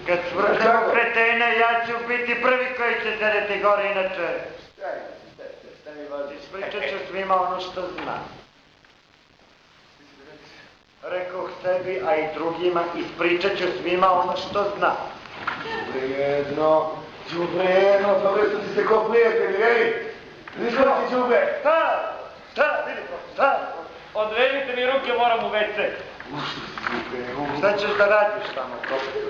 kad svrhnemo kretena, ja ću biti prvi koji će tereti gore, inače... Stavi Ispričat ću svima ono što znam. Rekoh sebi, a i drugima, ispričat ću svima ono što znam. Đubrejedno, dobro što ti se ko prijatelji, ej! Ništa ti Đubre? Šta, vidi šta? Odvedite mi ruke, moram u WC. Šta ćeš da radiš tamo, profesor?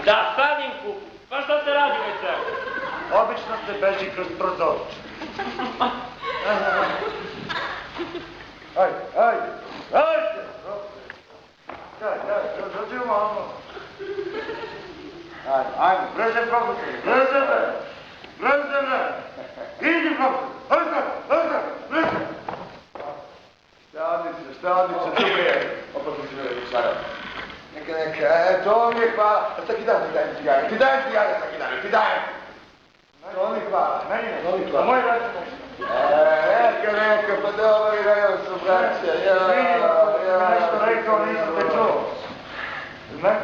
Da sadim kupu. Pa šta se radi već sve? Obično se beži kroz prozor. Ajde. Dođi malo. Ajde, brže profesor, brže. Idi profesor, brže. Šta odlično, Đubre. Opet mi se ne reći šarao. Neka, to mi je hvala. A sad ti dajem cigare, ti dajem To mi je hvala, meni ne, to mi je hvala. A moj račun nešto. Neka, pa dobro i rekao su braća, Nešto rekao, nisam te čuo.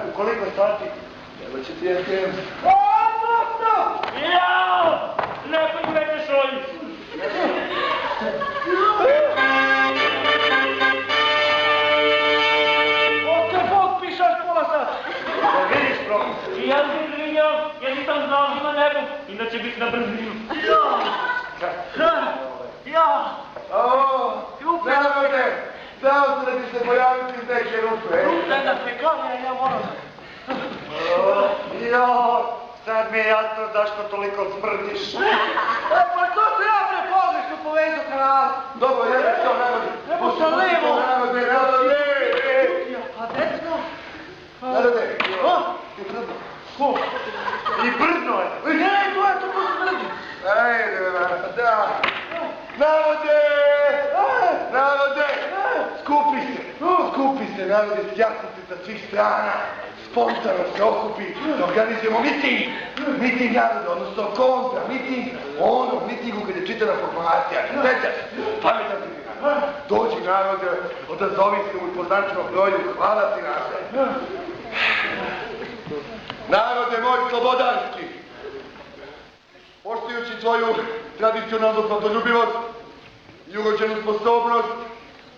U koliko sati? Evo će ti je tim. Jao! Neko mi već šolji. Vidiš, profesor. I ja se izvinjam, jer nisam znao ima nebo, inače bih na brzinu. Znao se da ti se pojaviti iz neke rupe. Da se kalja, ja moram. Sad mi je jasno zašto toliko smrdiš. Pa to se ja pogrešku povezao kanala. Dobro, jedno što narodi. Nebo sam levo. Narode. A desno? Narode. Ti brzo. Ko? I brzno je. Ne, to je to smrdi. Ajde, da. Narode. Skupi se, narode, sjasnice sa svih strana. Spontano se okupi da organizujemo miting naroda, odnosno kontra, mitingu kad je čitana formacija, sećaš, pametan ti narod. Dođi narode, odazovi se u poznačnom broju, hvala ti narode. Narode moj slobodarski, poštujući tvoju tradicionalnu slobodoljubivost i urođenu sposobnost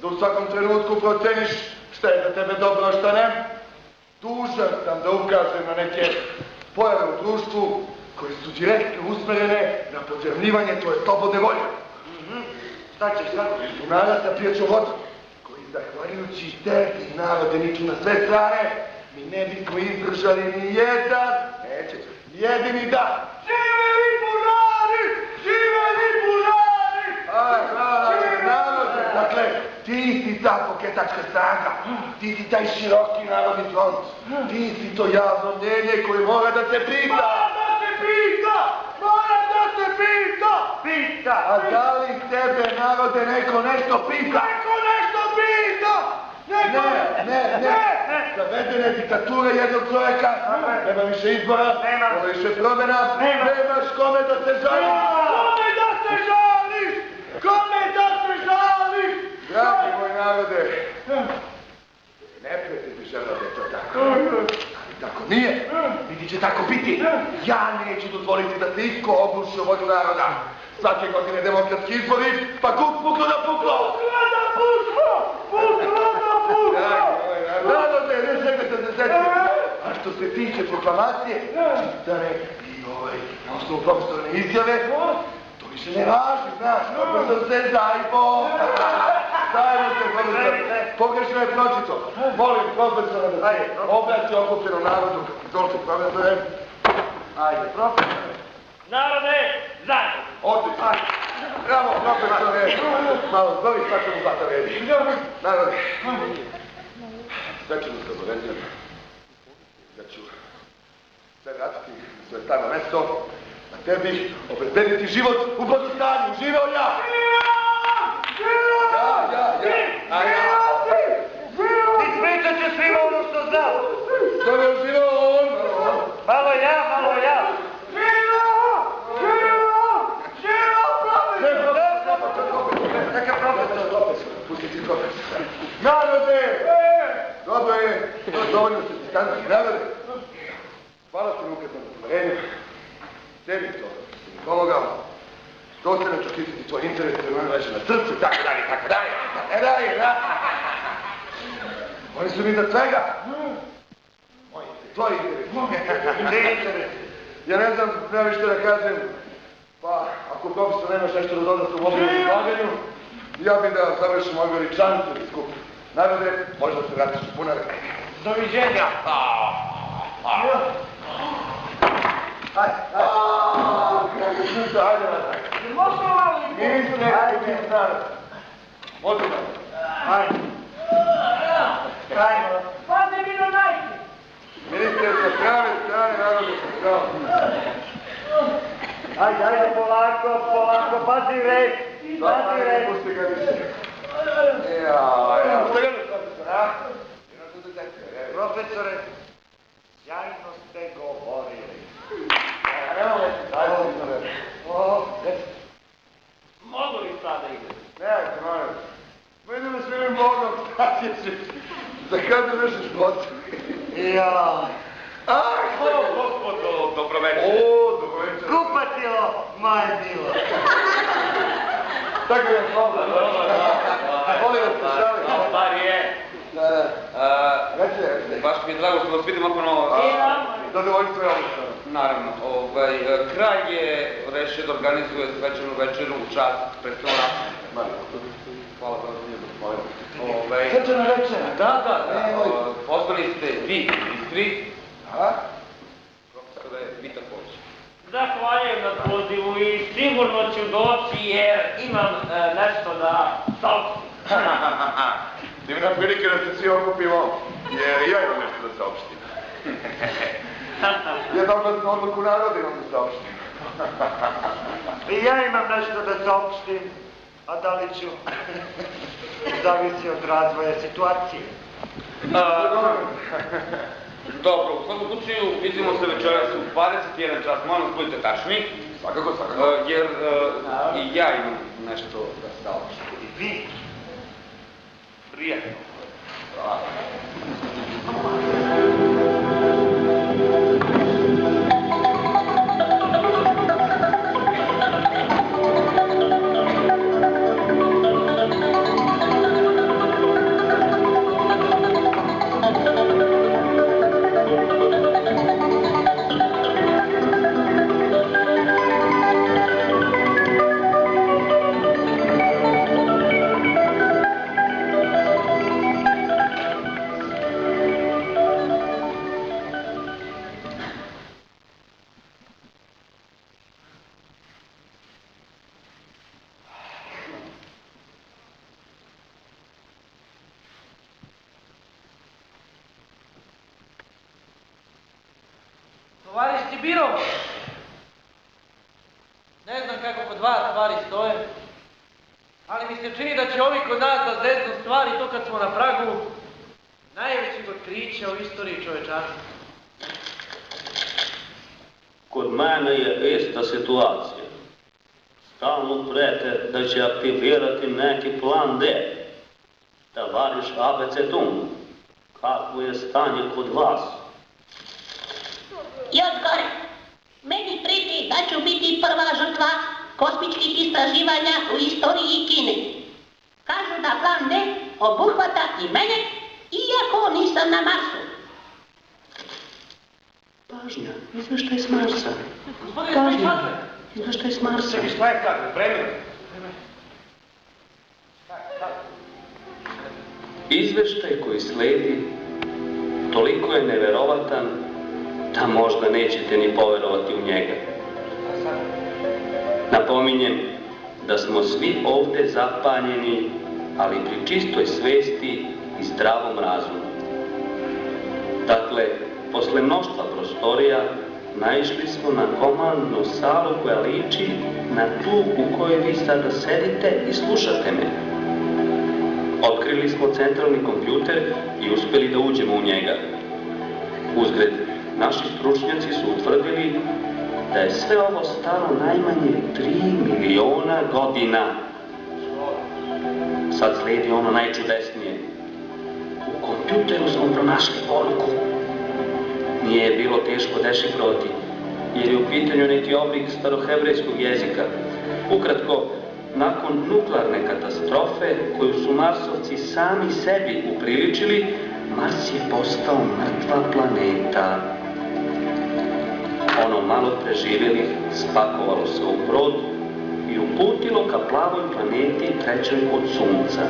da u svakom trenutku proceniš šta je za tebe dobro, a šta ne, dužan sam da ukažem na neke pojave u društvu koje su direktno usmerene na podžemljivanje tvoje slobodne volje. Šta ćeš sad? Bunara sa pijaćom vodom, koji zahvaljujući tebi narode niču na sve strane, mi ne bismo izdržali ni jedan, jedini dan. Živeli bunari! Narode, dakle, ti si ta poketačka snaga, ti si taj široki narodni front, ti si to javno mnjenje koje mora da se pita! Pita! A da li tebe, narode, neko nešto pita? Ne! Zavedene diktature jednog čovjeka, nema više izbora, nema više promjena, nemaš kome da se žališ! Dragi moj narode, neprijatelj bi želeo da je to tako. Ali tako nije, niti će tako biti. Ja neću dozvoliti da se isko obruši o volju naroda. Svake godine demokratski izbori, pa puklo da puklo! Narode, ne želite da se sjetite. A što se tiče proklamacije, čitane i na osnovu profesorne izjave, to više ne važi, znaš, profesor se zajbo. Zajbo se, profesor, pogrešno je pročito. Molim profesora da se obrati okupljenom narodu. Izvolite, profesore. Ajde, profesore. Narode, zajedno. Odlično. Bravo, profesore. Malo zbavi svačemu zlata vredi. Narode, sve ću da se obavezujem da ću sve vratiti na svoje staro mesto, a tebi obezbediti život u blagostanju. Živeo ja! Ispričat ću svima ono što znam. Što je živeo on? Malo ja. Neka profesor. Pusti ti profesor. Narode! Dobro je, dovoljno se distanci. Narode! Hvala ti Luka na poverenju. Tebi to, si mi pomogao. dostane čokititi tvoj interes, jer on leže na srcu, tako dalje, da. Oni su mi za svega. Moj interes, tvoj interes, čiji interes. Ja ne znam, nema više da kažem, pa ako profesor nemaš nešto da dodati u ovom izlaganju, ja bih da završim ovaj veličanstveni skup. Narode, možda se vratiš u bunare. Doviđenja. Ajde. Možemo malo i Ministre, ajde. Možemo. Ajde. Ajde. Padne mi na najti. Ministre, sa strane, narode, sa strane. Ajde, polako, pazi red. Pazi red. Pusti ga više. Ja. Profesore, sjajno ste govorili. Mogu li sada ide? Nemojte, molim. Ma idemo s milim Bogom, šta ćeš? Za kada vršiš gotovi? Ja. Gospodo, dobroveče. Dobroveče. Kupatilo, moje bilo. Tako je, molim vas, pošali. Bar je. Da. Reci. Baš mi je drago što vas vidim ako no... Zadovoljstvo je ovo. Naravno, kralj je rešio da organizuje svečanu večeru u čast predstavnog rata. Hvala za vas. Svečana večera? Da. Pozvani ste vi, ministri. Profesore Vitaković. Zahvaljujem na pozivu i sigurno ću doći jer imam nešto da saopštim. Divna prilike da se svi okupimo, jer i ja imam nešto da saopštim. Jednoglasnu odluku naroda imam da saopštim. I ja imam nešto da saopštim, a da li ću, zavisi od razvoja situacije. Dobro, u svakom slučaju vidimo se večeras u 21 čas, molim vas budite tačni. Svakako. Jer i ja imam nešto da saopštim. I vi. Prijetno. Tovariš Tibiro, ne znam kako kod vas stvari stoje, ali mi se čini da će ovi kod nas da zeznu stvari to kad smo na pragu najvećeg otkrića u istoriji čovečanstva. Kod mene je ista situacija. Stalno prete da će aktivirati neki plan D. Tovariš ABC Tum, kakvo je stanje kod vas? Još gore, meni preti da ću biti prva žrtva kosmičkih istraživanja u istoriji Kine. Kažu da plan D obuhvata i mene, iako nisam na Marsu. Pažnja, izveštaj s Marsa. Gospodine Pažnja, Smišate, izveštaj s Marsa. Čekaj, šta je kaže? Vremena? Izveštaj koji sledi toliko je neverovatan da možda nećete ni poverovati u njega. Napominjem da smo svi ovde zapanjeni, ali pri čistoj svesti i zdravom razumu. Dakle, posle mnoštva prostorija, naišli smo na komandnu salu koja liči na tu u kojoj vi sada sedite i slušate me. Otkrili smo centralni kompjuter i uspeli da uđemo u njega. Uzgred, naši stručnjaci su utvrdili da je sve ovo staro najmanje 3 miliona godina. Sad slijedi ono najčudesnije. U kompjuteru smo pronašli poruku. Nije je bilo teško dešifrovati, jer je u pitanju neki oblik starohebrejskog jezika. Ukratko, nakon nuklearne katastrofe koju su Marsovci sami sebi upriličili, Mars je postao mrtva planeta. Ono malo preživjelih spakovalo se u brod i uputilo ka plavoj planeti trećoj od Sunca.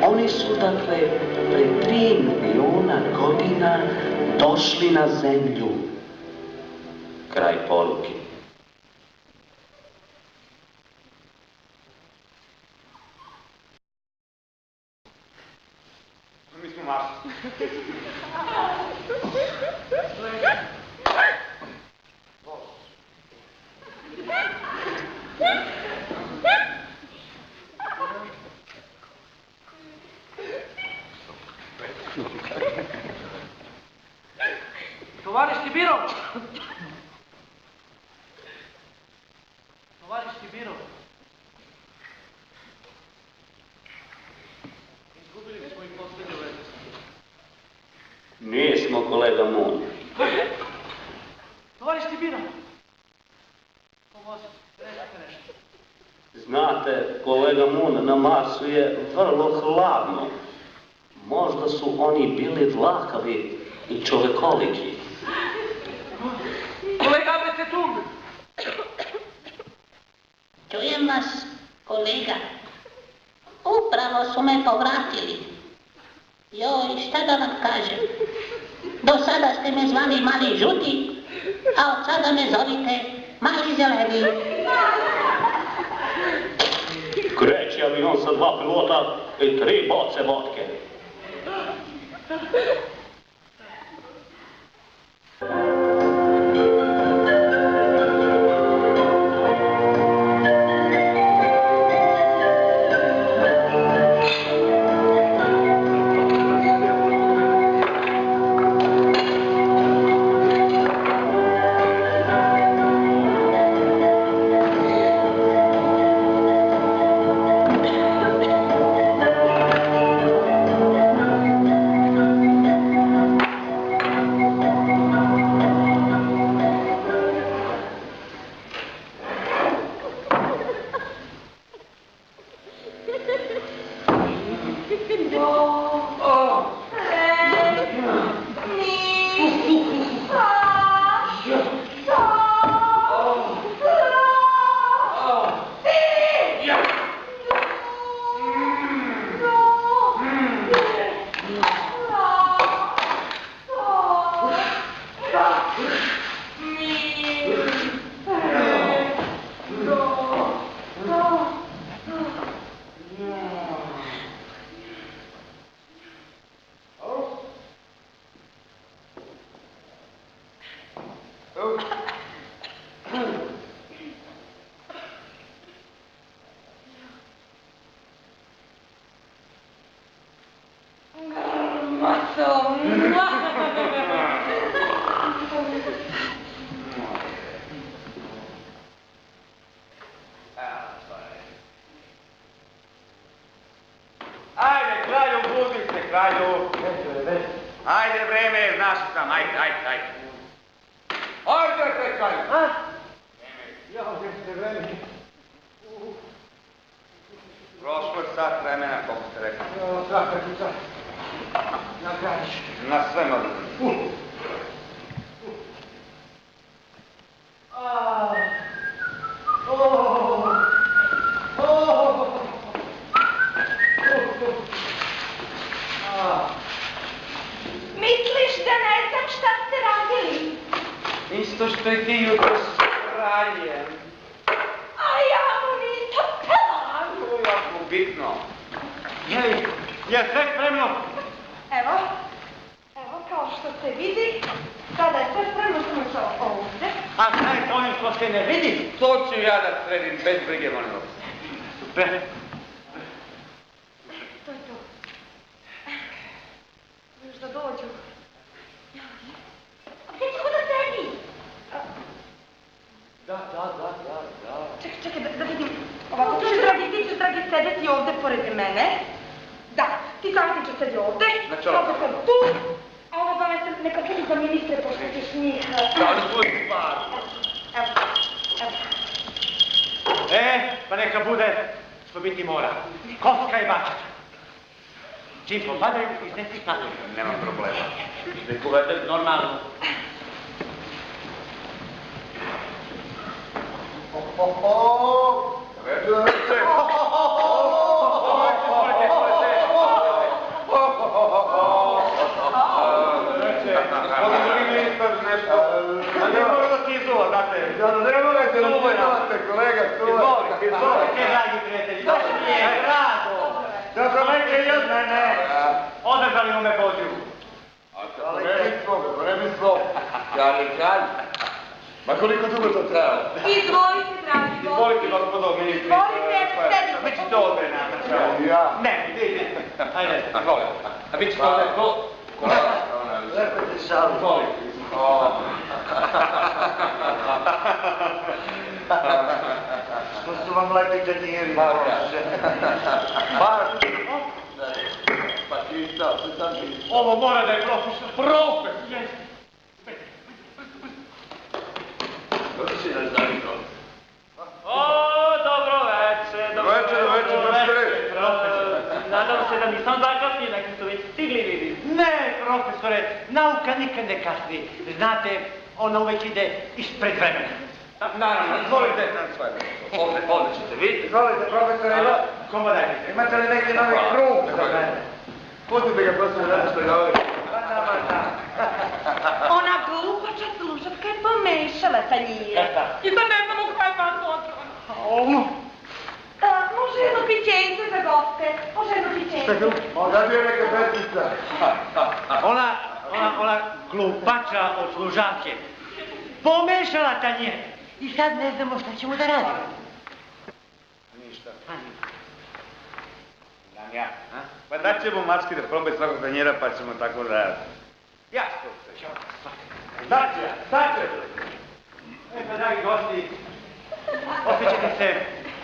Oni su, dakle, pre 3 miliona godina došli na Zemlju. Kraj poruke. Mi smo Mars. Tovariš Tibirov! Tovariš Tibirov! Izgubili smo i posljednju vezu. Nismo, kolega Moon. Tovariš Tibirov! Pomozi, recite nešto. Znate, kolega Moon, na Marsu je vrlo hladno. Možda su oni bili dlakavi i čovekoliki. Kolega Betetum! Čujem vas, kolega. Upravo su me povratili. Joj, šta da vam kažem? Do sada ste me zvali mali žuti, a od sada me zovite mali zeleni. Kreće avion sa 2 pilota i 3 boce vodke. Ajde, kralju, budi se, kralju. Ajde, vreme je, znaš sam, ajde. Ajde, kralju. Prošlo je sat vremena, koliko ste rekli. Na sve može. Misliš da ne znam šta ste radili? Isto što i ti jutro s kraljem. A ja mu nisam pelam. To je jako bitno. Je sve spremno? Evo, kao što se vidi, sada je sve spremno samo ovdje. A šta je to onim što se ne vidi? To ću ja da sredim, bez brige, molim vas. Super. To je to. Još da dođu. A gdje će ko da sedi? Da. Čekaj, da vidim. Ovako, ti će, dragi, sedeti ovdje pored mene. Da, ti savjetniče sedi ovdje. Znači ovako. Ovdje sam tu. A ovo vam neka sedi za ministre, pošto ćeš njih... Da li tvoj stvar? Evo. pa neka bude što biti mora. Koska i bačata. Čim popadaju, iznesi padaju. Nema problema. Nek uvede normalno. Ne mora da ti izuva, znate. Ne morate da suvate, kolega, suvate. Izvolite, dragi prijatelji, došli mi je drago. Dobro večer i od mene. Održali mu me Božju. Premyslo, kralj. Ma koliko dugo to trajalo? Izvolite, dragi gosti. Izvolite, gospodo ministri. Izvolite, sedite. Vi ćete ovdje nama. Ja. Ne, ne. Ajde, izvolite. A vi ćete ovdje. Lepete šalu. Izvolite. Što su vam lepi tanjiri? Pa ti šta, sve sam ti. Ovo mora da je profesor. Profesor! Dobro si da znam to. O, dobro večer, dobro Večer. Nadam se da nisam zakasnio, neki su već stigli vidi. Ne, profesore, nauka nikad ne kasni. Znate, ona uvijek ide ispred vremena. Naravno, izvolite. Ovdje ćete vidjeti. Izvolite, profesore, Komodajte. imate li neki novi krug za mene? Pustite ga, profesore, da nešto govori. Ona glupača slušatka je pomešala tanjire. I sad ne znamo koja je vas otrova. Može jedno pićence za goste. Može jedno pićence. Da bi je neka pesmica. Ona glupača od služavke. Pomešala tanjire. I sad ne znamo šta ćemo da radimo. Ništa. Ja. Pa da ćemo mački da probaju svakog tanjira pa ćemo tako raditi. Ja što Znači. Pa, dragi gosti, osjećate se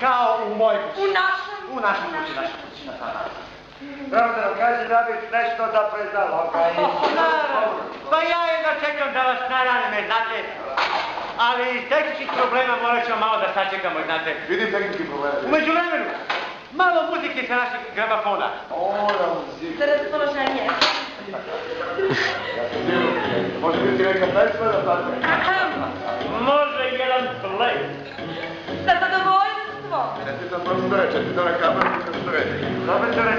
kao u mojoj kući. U našoj kući. Pravo da nam kaže da bi nešto da predalo. Pa ja jedno čekam da vas naranim, znate. Ali iz tehničkih problema morat ćemo malo da sačekamo, znate. Vidim tehnički problem. U međuvremenu, malo muzike sa našeg gramafona. Ona muzika. Za raspoloženje. Može biti neka pesma da pate. Može jedan play. Sa zadovoljstvom. Čestitam profesore, čestitam na kameru, profesore. Profesore,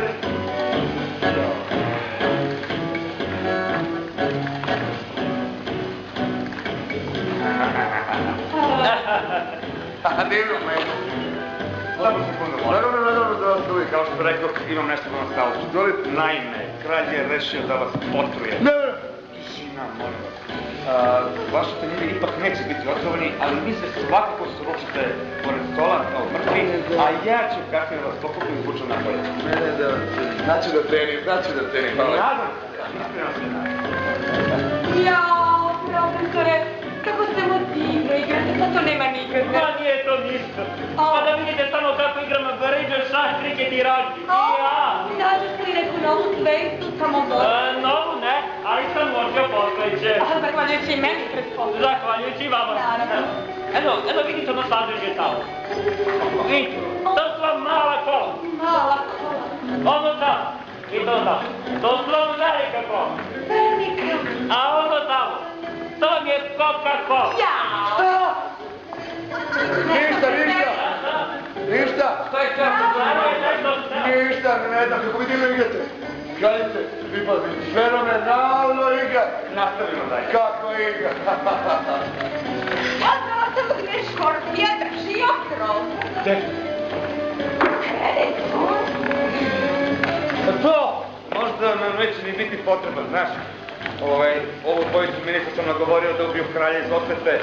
Divno, meni. Samo sekundu, Naravno, da vas uvijek. Kao što rekao, imam nešto na stavu. Naime, kralj je rešio da vas potruje. Tišina, molim vas. Vaši tanjiri ipak neće biti otrovani, ali vi se svakako sručite pored stola kao mrtvi, a ja ću kasnije vas pokupim i zvučam napolje. Ne, da. Znači da trenim, hvala. nadam se, iskreno se nadam. Jao, profesore, kako ste mu divno igrate, pa to nema nikada. Ma nije to ništa. Pa da vidite samo kako igramo bariđe, šah, kriket i ragbi. Ja. Nađete li neku novu zvezdu, samo bolje? Novu ne, ali sam možda postojiće. Zahvaljujući i meni, pretpostavljam. Zahvaljujući vama. Naravno. Eno vidite ono sadržaj tamo. Vidite, to su vam mala kola. Mala kola. Ono tamo. I to tamo. To su vam velika kola. Velika. A ono tamo. To vam je Coca-Cola. Jao. Ništa. Ništa, ne znam kako vi divno igrate. Kraljice, vi pazi, fenomenalno igra. Nastavimo dalje. Kako igra. Ja znala sam da gdje škorpija drži okrov. To možda nam neće ni biti potreban, znaš. Ovu dvojicu ministra sam nagovorio da ubiju kralja iz osvete.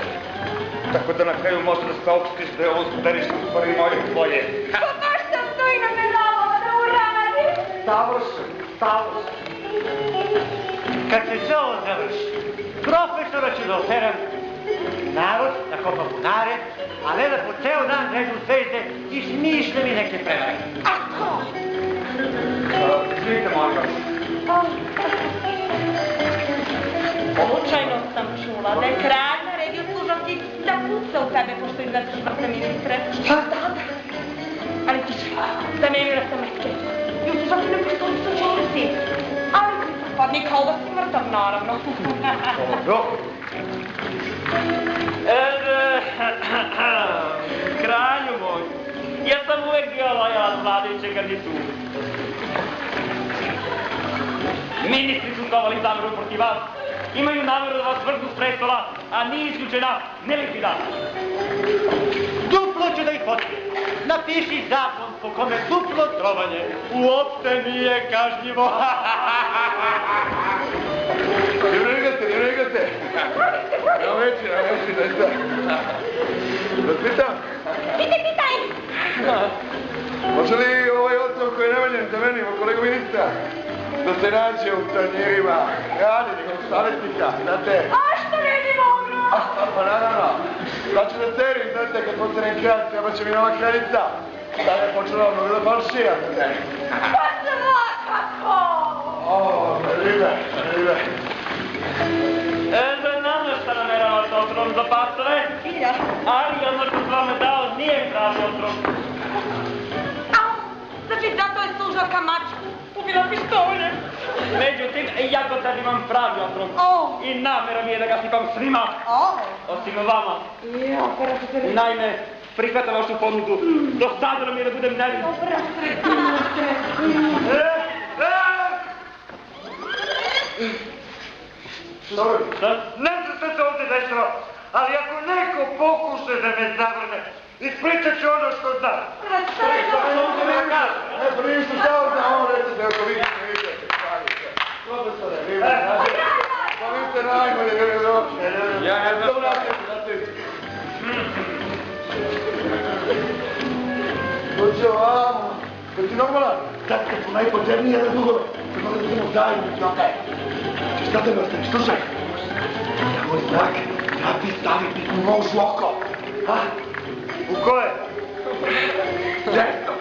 Tako da na kraju možda da saopštiš da je ovo skudarište u stvari moje tvoje. Pa baš sam to i nameravala da uradim. Savršen. Kad se sve ovo završi, profesora ću da operam narod, da kopa bunare, a ne da po ceo dan režu zvezde i smišlja mi neke prevare. Ako? Izvinite, molim vas. Slučajno sam čula da je kralj naredio služavki da puca u tebe pošto izvetiš mrtve ministre. Šta? hladni kao da si mrtav, naravno. Dobro. Kralju moj, ja sam uvek bio lojala vladajuće garnituru. Ministri su skovali zameru protiv vas. Imaju nameru da vas vrgnu s prestola, a nije isključena nelikvidacija. Duplo ću da ih potkrije. Napiši zakon po kome duplo trovanje uopšte nije kažnjivo. Ne bregate. Ja veći, daj sad. Da pitam? Pitaj! Može li ovaj otrov koji je namenjen za meni, kolegu ministra, da se nađe u tanjirima Radinih savjetnika, znate? A što ne bi moglo? Pa naravno, sad ću da serim, znate, kad postanem kralj, treba će mi nova kraljica. Sada je počela mnogo da falšira, znate. Pa svakako! Ribe. Da nama šta nameravate otrov za pastore, Ja. ali ono što sam vam dao nije pravi otrov. Au, znači zato je služavka mačka. Ubila pištoljem. Međutim, ja kod sad imam pravi otrov. O. I namera mi je da ga sipam svima, osim vama. Ja, oprostite. Naime, prihvatam vašu ponudu, dosadno mi je da budem nevin. Oprostite. Dobro. Ne znam što se ovdje dešava, ali ako neko pokuša da me zavrne, ispričat ću ono što znam. Ne, pa ništa samo da ovo recite, ako vi ne vidite. Profesore, vi pa vi ste najbolje, Ja ne znam Dobro, dođi ovamo. Da ti normalan? Sad kad su najpotrebnije na dugove, kad možda idemo zajednici, okej. Češ sad me ostavi, slušaj. Tvoj znak, ja ti staviti u nož u oko. U koje? Desno.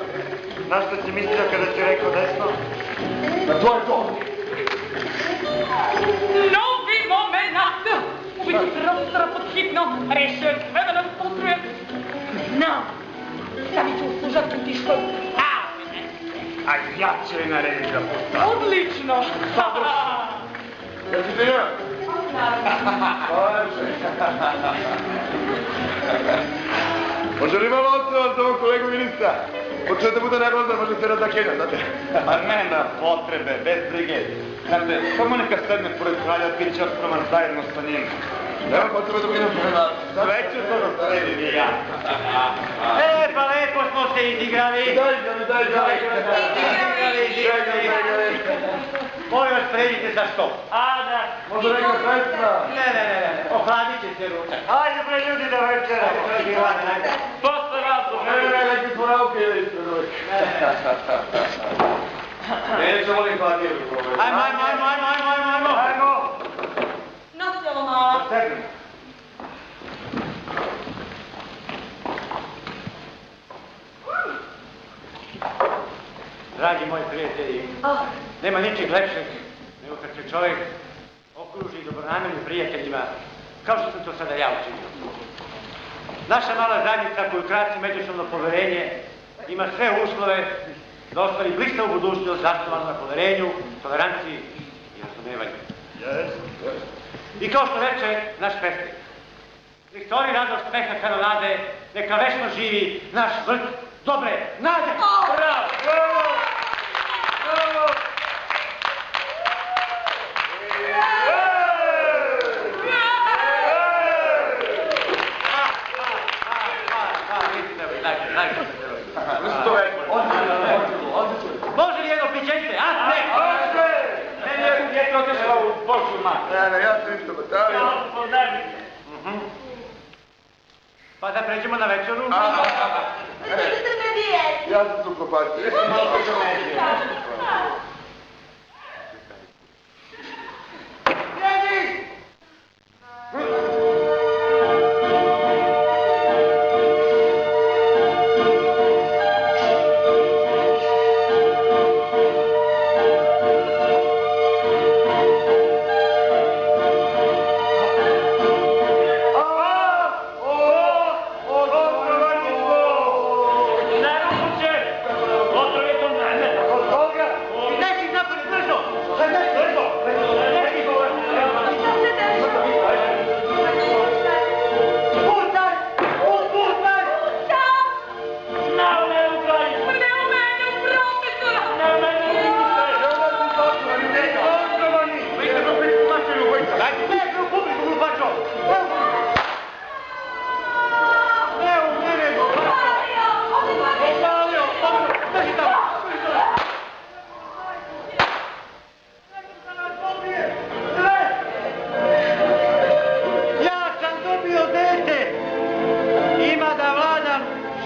Na što si mislio kada si rekao desno? Na tvoje to. Novi moment! Ubiti prostora pod hitno, rešio je sve da nas potruje. Znam, stavit ću u služavku pištolj. A ja ću je narediti da postavim. Odlično! Jel ti ja? Može li malo otrova za ovog kolegu ministra? Počeo da bude nervozan, može se razdakenja, znate. Ma nema potrebe, bez brige. Znate, samo neka sedne pored kralja, bit će osproman zajedno sa njim. Nema potrebe da budem prenac. Sve ću to nasledim i ja. Pa lepo smo se izigrali. Daj. Molim vas, predite za sto. Ada, Može neka sredstva. Ne, ohladit će se ručak. Ajde bre ljudi da večeramo. posle razloga. Ne, neki smo nauke ili ispred uvijek. Neće volim hladnije. Ajmo. Nosi ovo mala. Sedmi. Dragi moji prijatelji, nema ničeg lepšeg nego kad se čovjek okruži dobronamernim prijateljima, kao što sam to sada ja učinio. Naša mala zajednica koju krasi međusobno poverenje ima sve uslove da ostvari blistavu budućnost zasnovanu na poverenju, toleranciji i razumevanju. I kao što reče naš pesnik, nek stvori radost smeha kanonade, neka večno živi naš vrt dobre nade! Bravo! Može li jedno pićenče, a? Ne! Ne, je to otišao u Božju mat. Ne, ja sam isto batavio. Pa da pređemo na večeru? Ja sam tu propatio.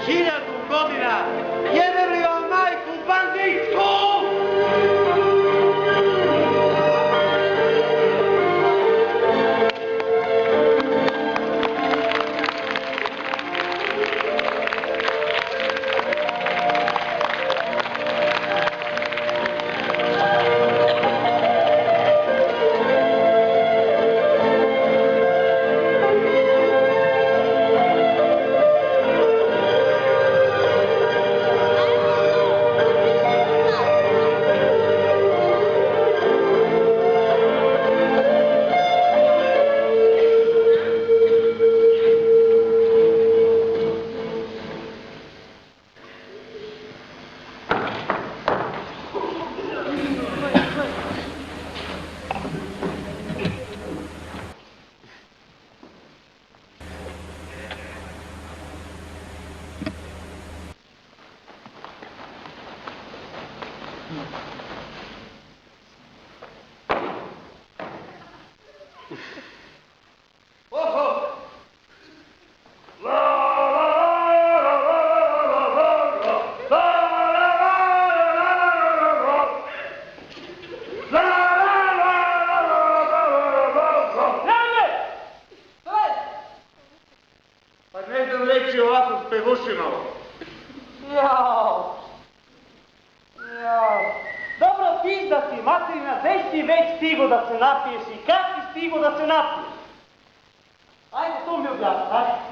1000 godina. Jebem li vam majku banditu?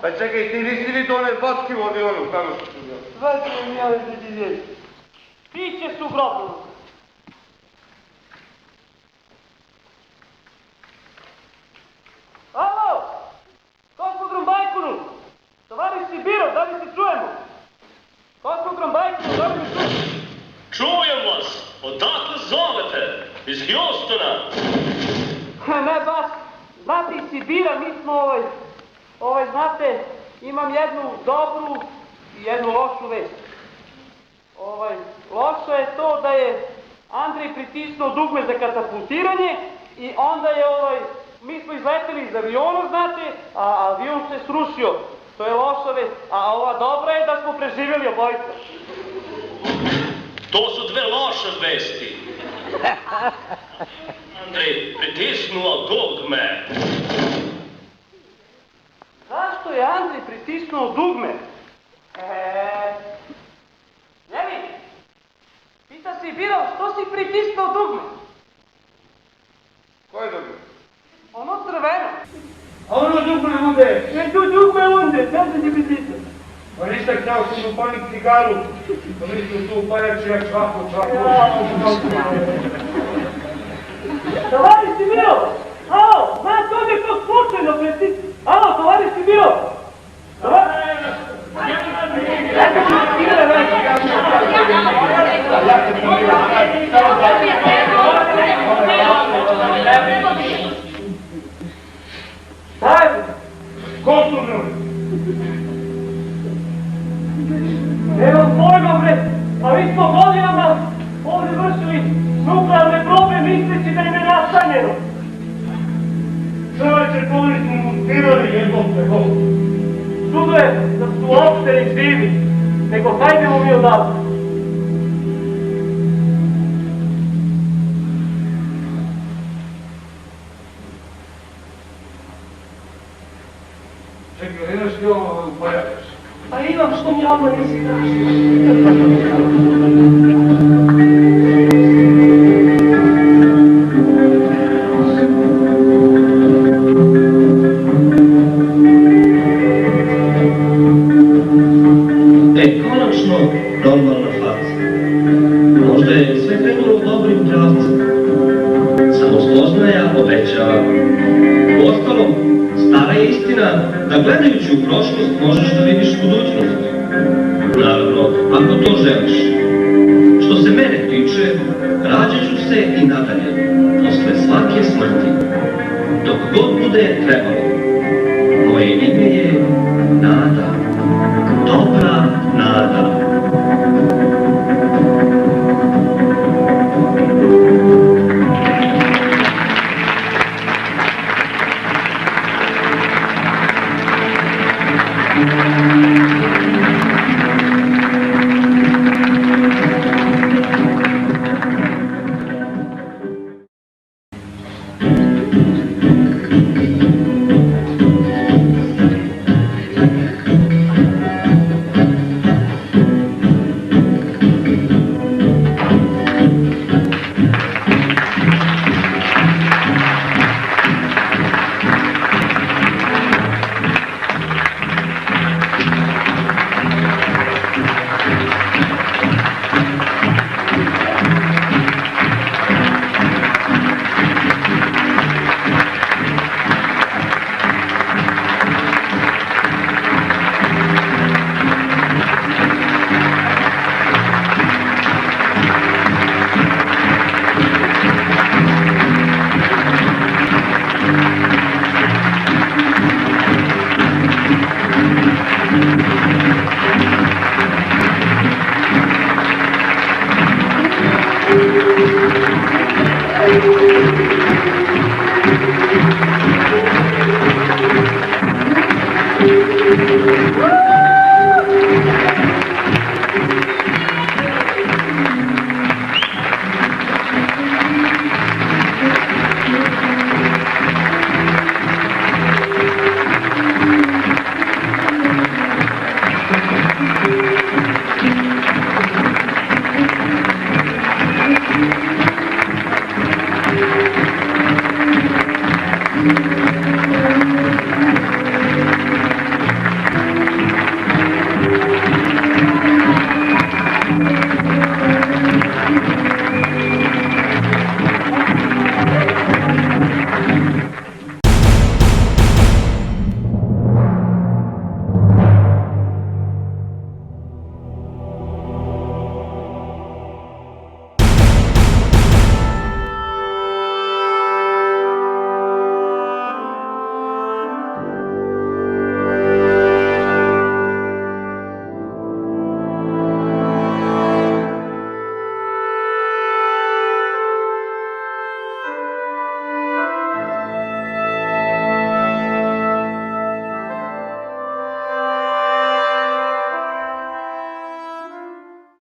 Pa čekaj, ti nisi vidio one vodke u avionu, tamo što su bio. Svaki mi ja da ti djeti. Piće su grobno. Alo! Gospod Bajkunu! Tovariš Sibiro, da li se čujemo? Gospod Bajkunu, da li me čujemo? Čujem vas! Odakle zovete? Iz Hjustona? Ne baš. Znate, iz Sibira mi smo znate, imam jednu dobru i jednu lošu vest. Loše je to da je Andrej pritisnuo dugme za katapultiranje i onda je mi smo izleteli iz aviona, znate, a avion se srušio. To je loša vest. A ova dobra je da smo preživjeli obojica. To su dve loše vesti. Andrej pritisnuo dugme. Zašto je Andrej pritisnuo dugme? Ljevi, pita si Biro, što si pritisnuo dugme? Koje dugme? Ono crveno. A ono dugme onde? Tu dugme onde, šta se ti pritisnuo? Pa ništa, htio sam upaliti cigaru. Pa mislim tu upaljači, ja čvaku. Tovariš Biro! Alo, znaš ovdje to slučajno pritisnuo? Alo, tovariš Biro! Evo pojma bre, a mi smo godinama ovdje vršili nuklearne probe misleći da im je nastanjeno. Čovječe, koji smo montirali jednom preko. Čudo je da su uopšte i živi, nego hajdemo mi odavde. Čekaj, imaš ti ovo upaljač? Pa imam što mi odmah nisi tražio. Normalna faza. Možda je sve krenulo u dobrim pravcima. Samo spoznaja obećava. Uostalom, stara je istina da gledajući u prošlost možeš da vidiš budućnost. Naravno, ako to želiš. Što se mene tiče, rađat ću se i nadalje, posle svake smrti. Dok god bude trebalo.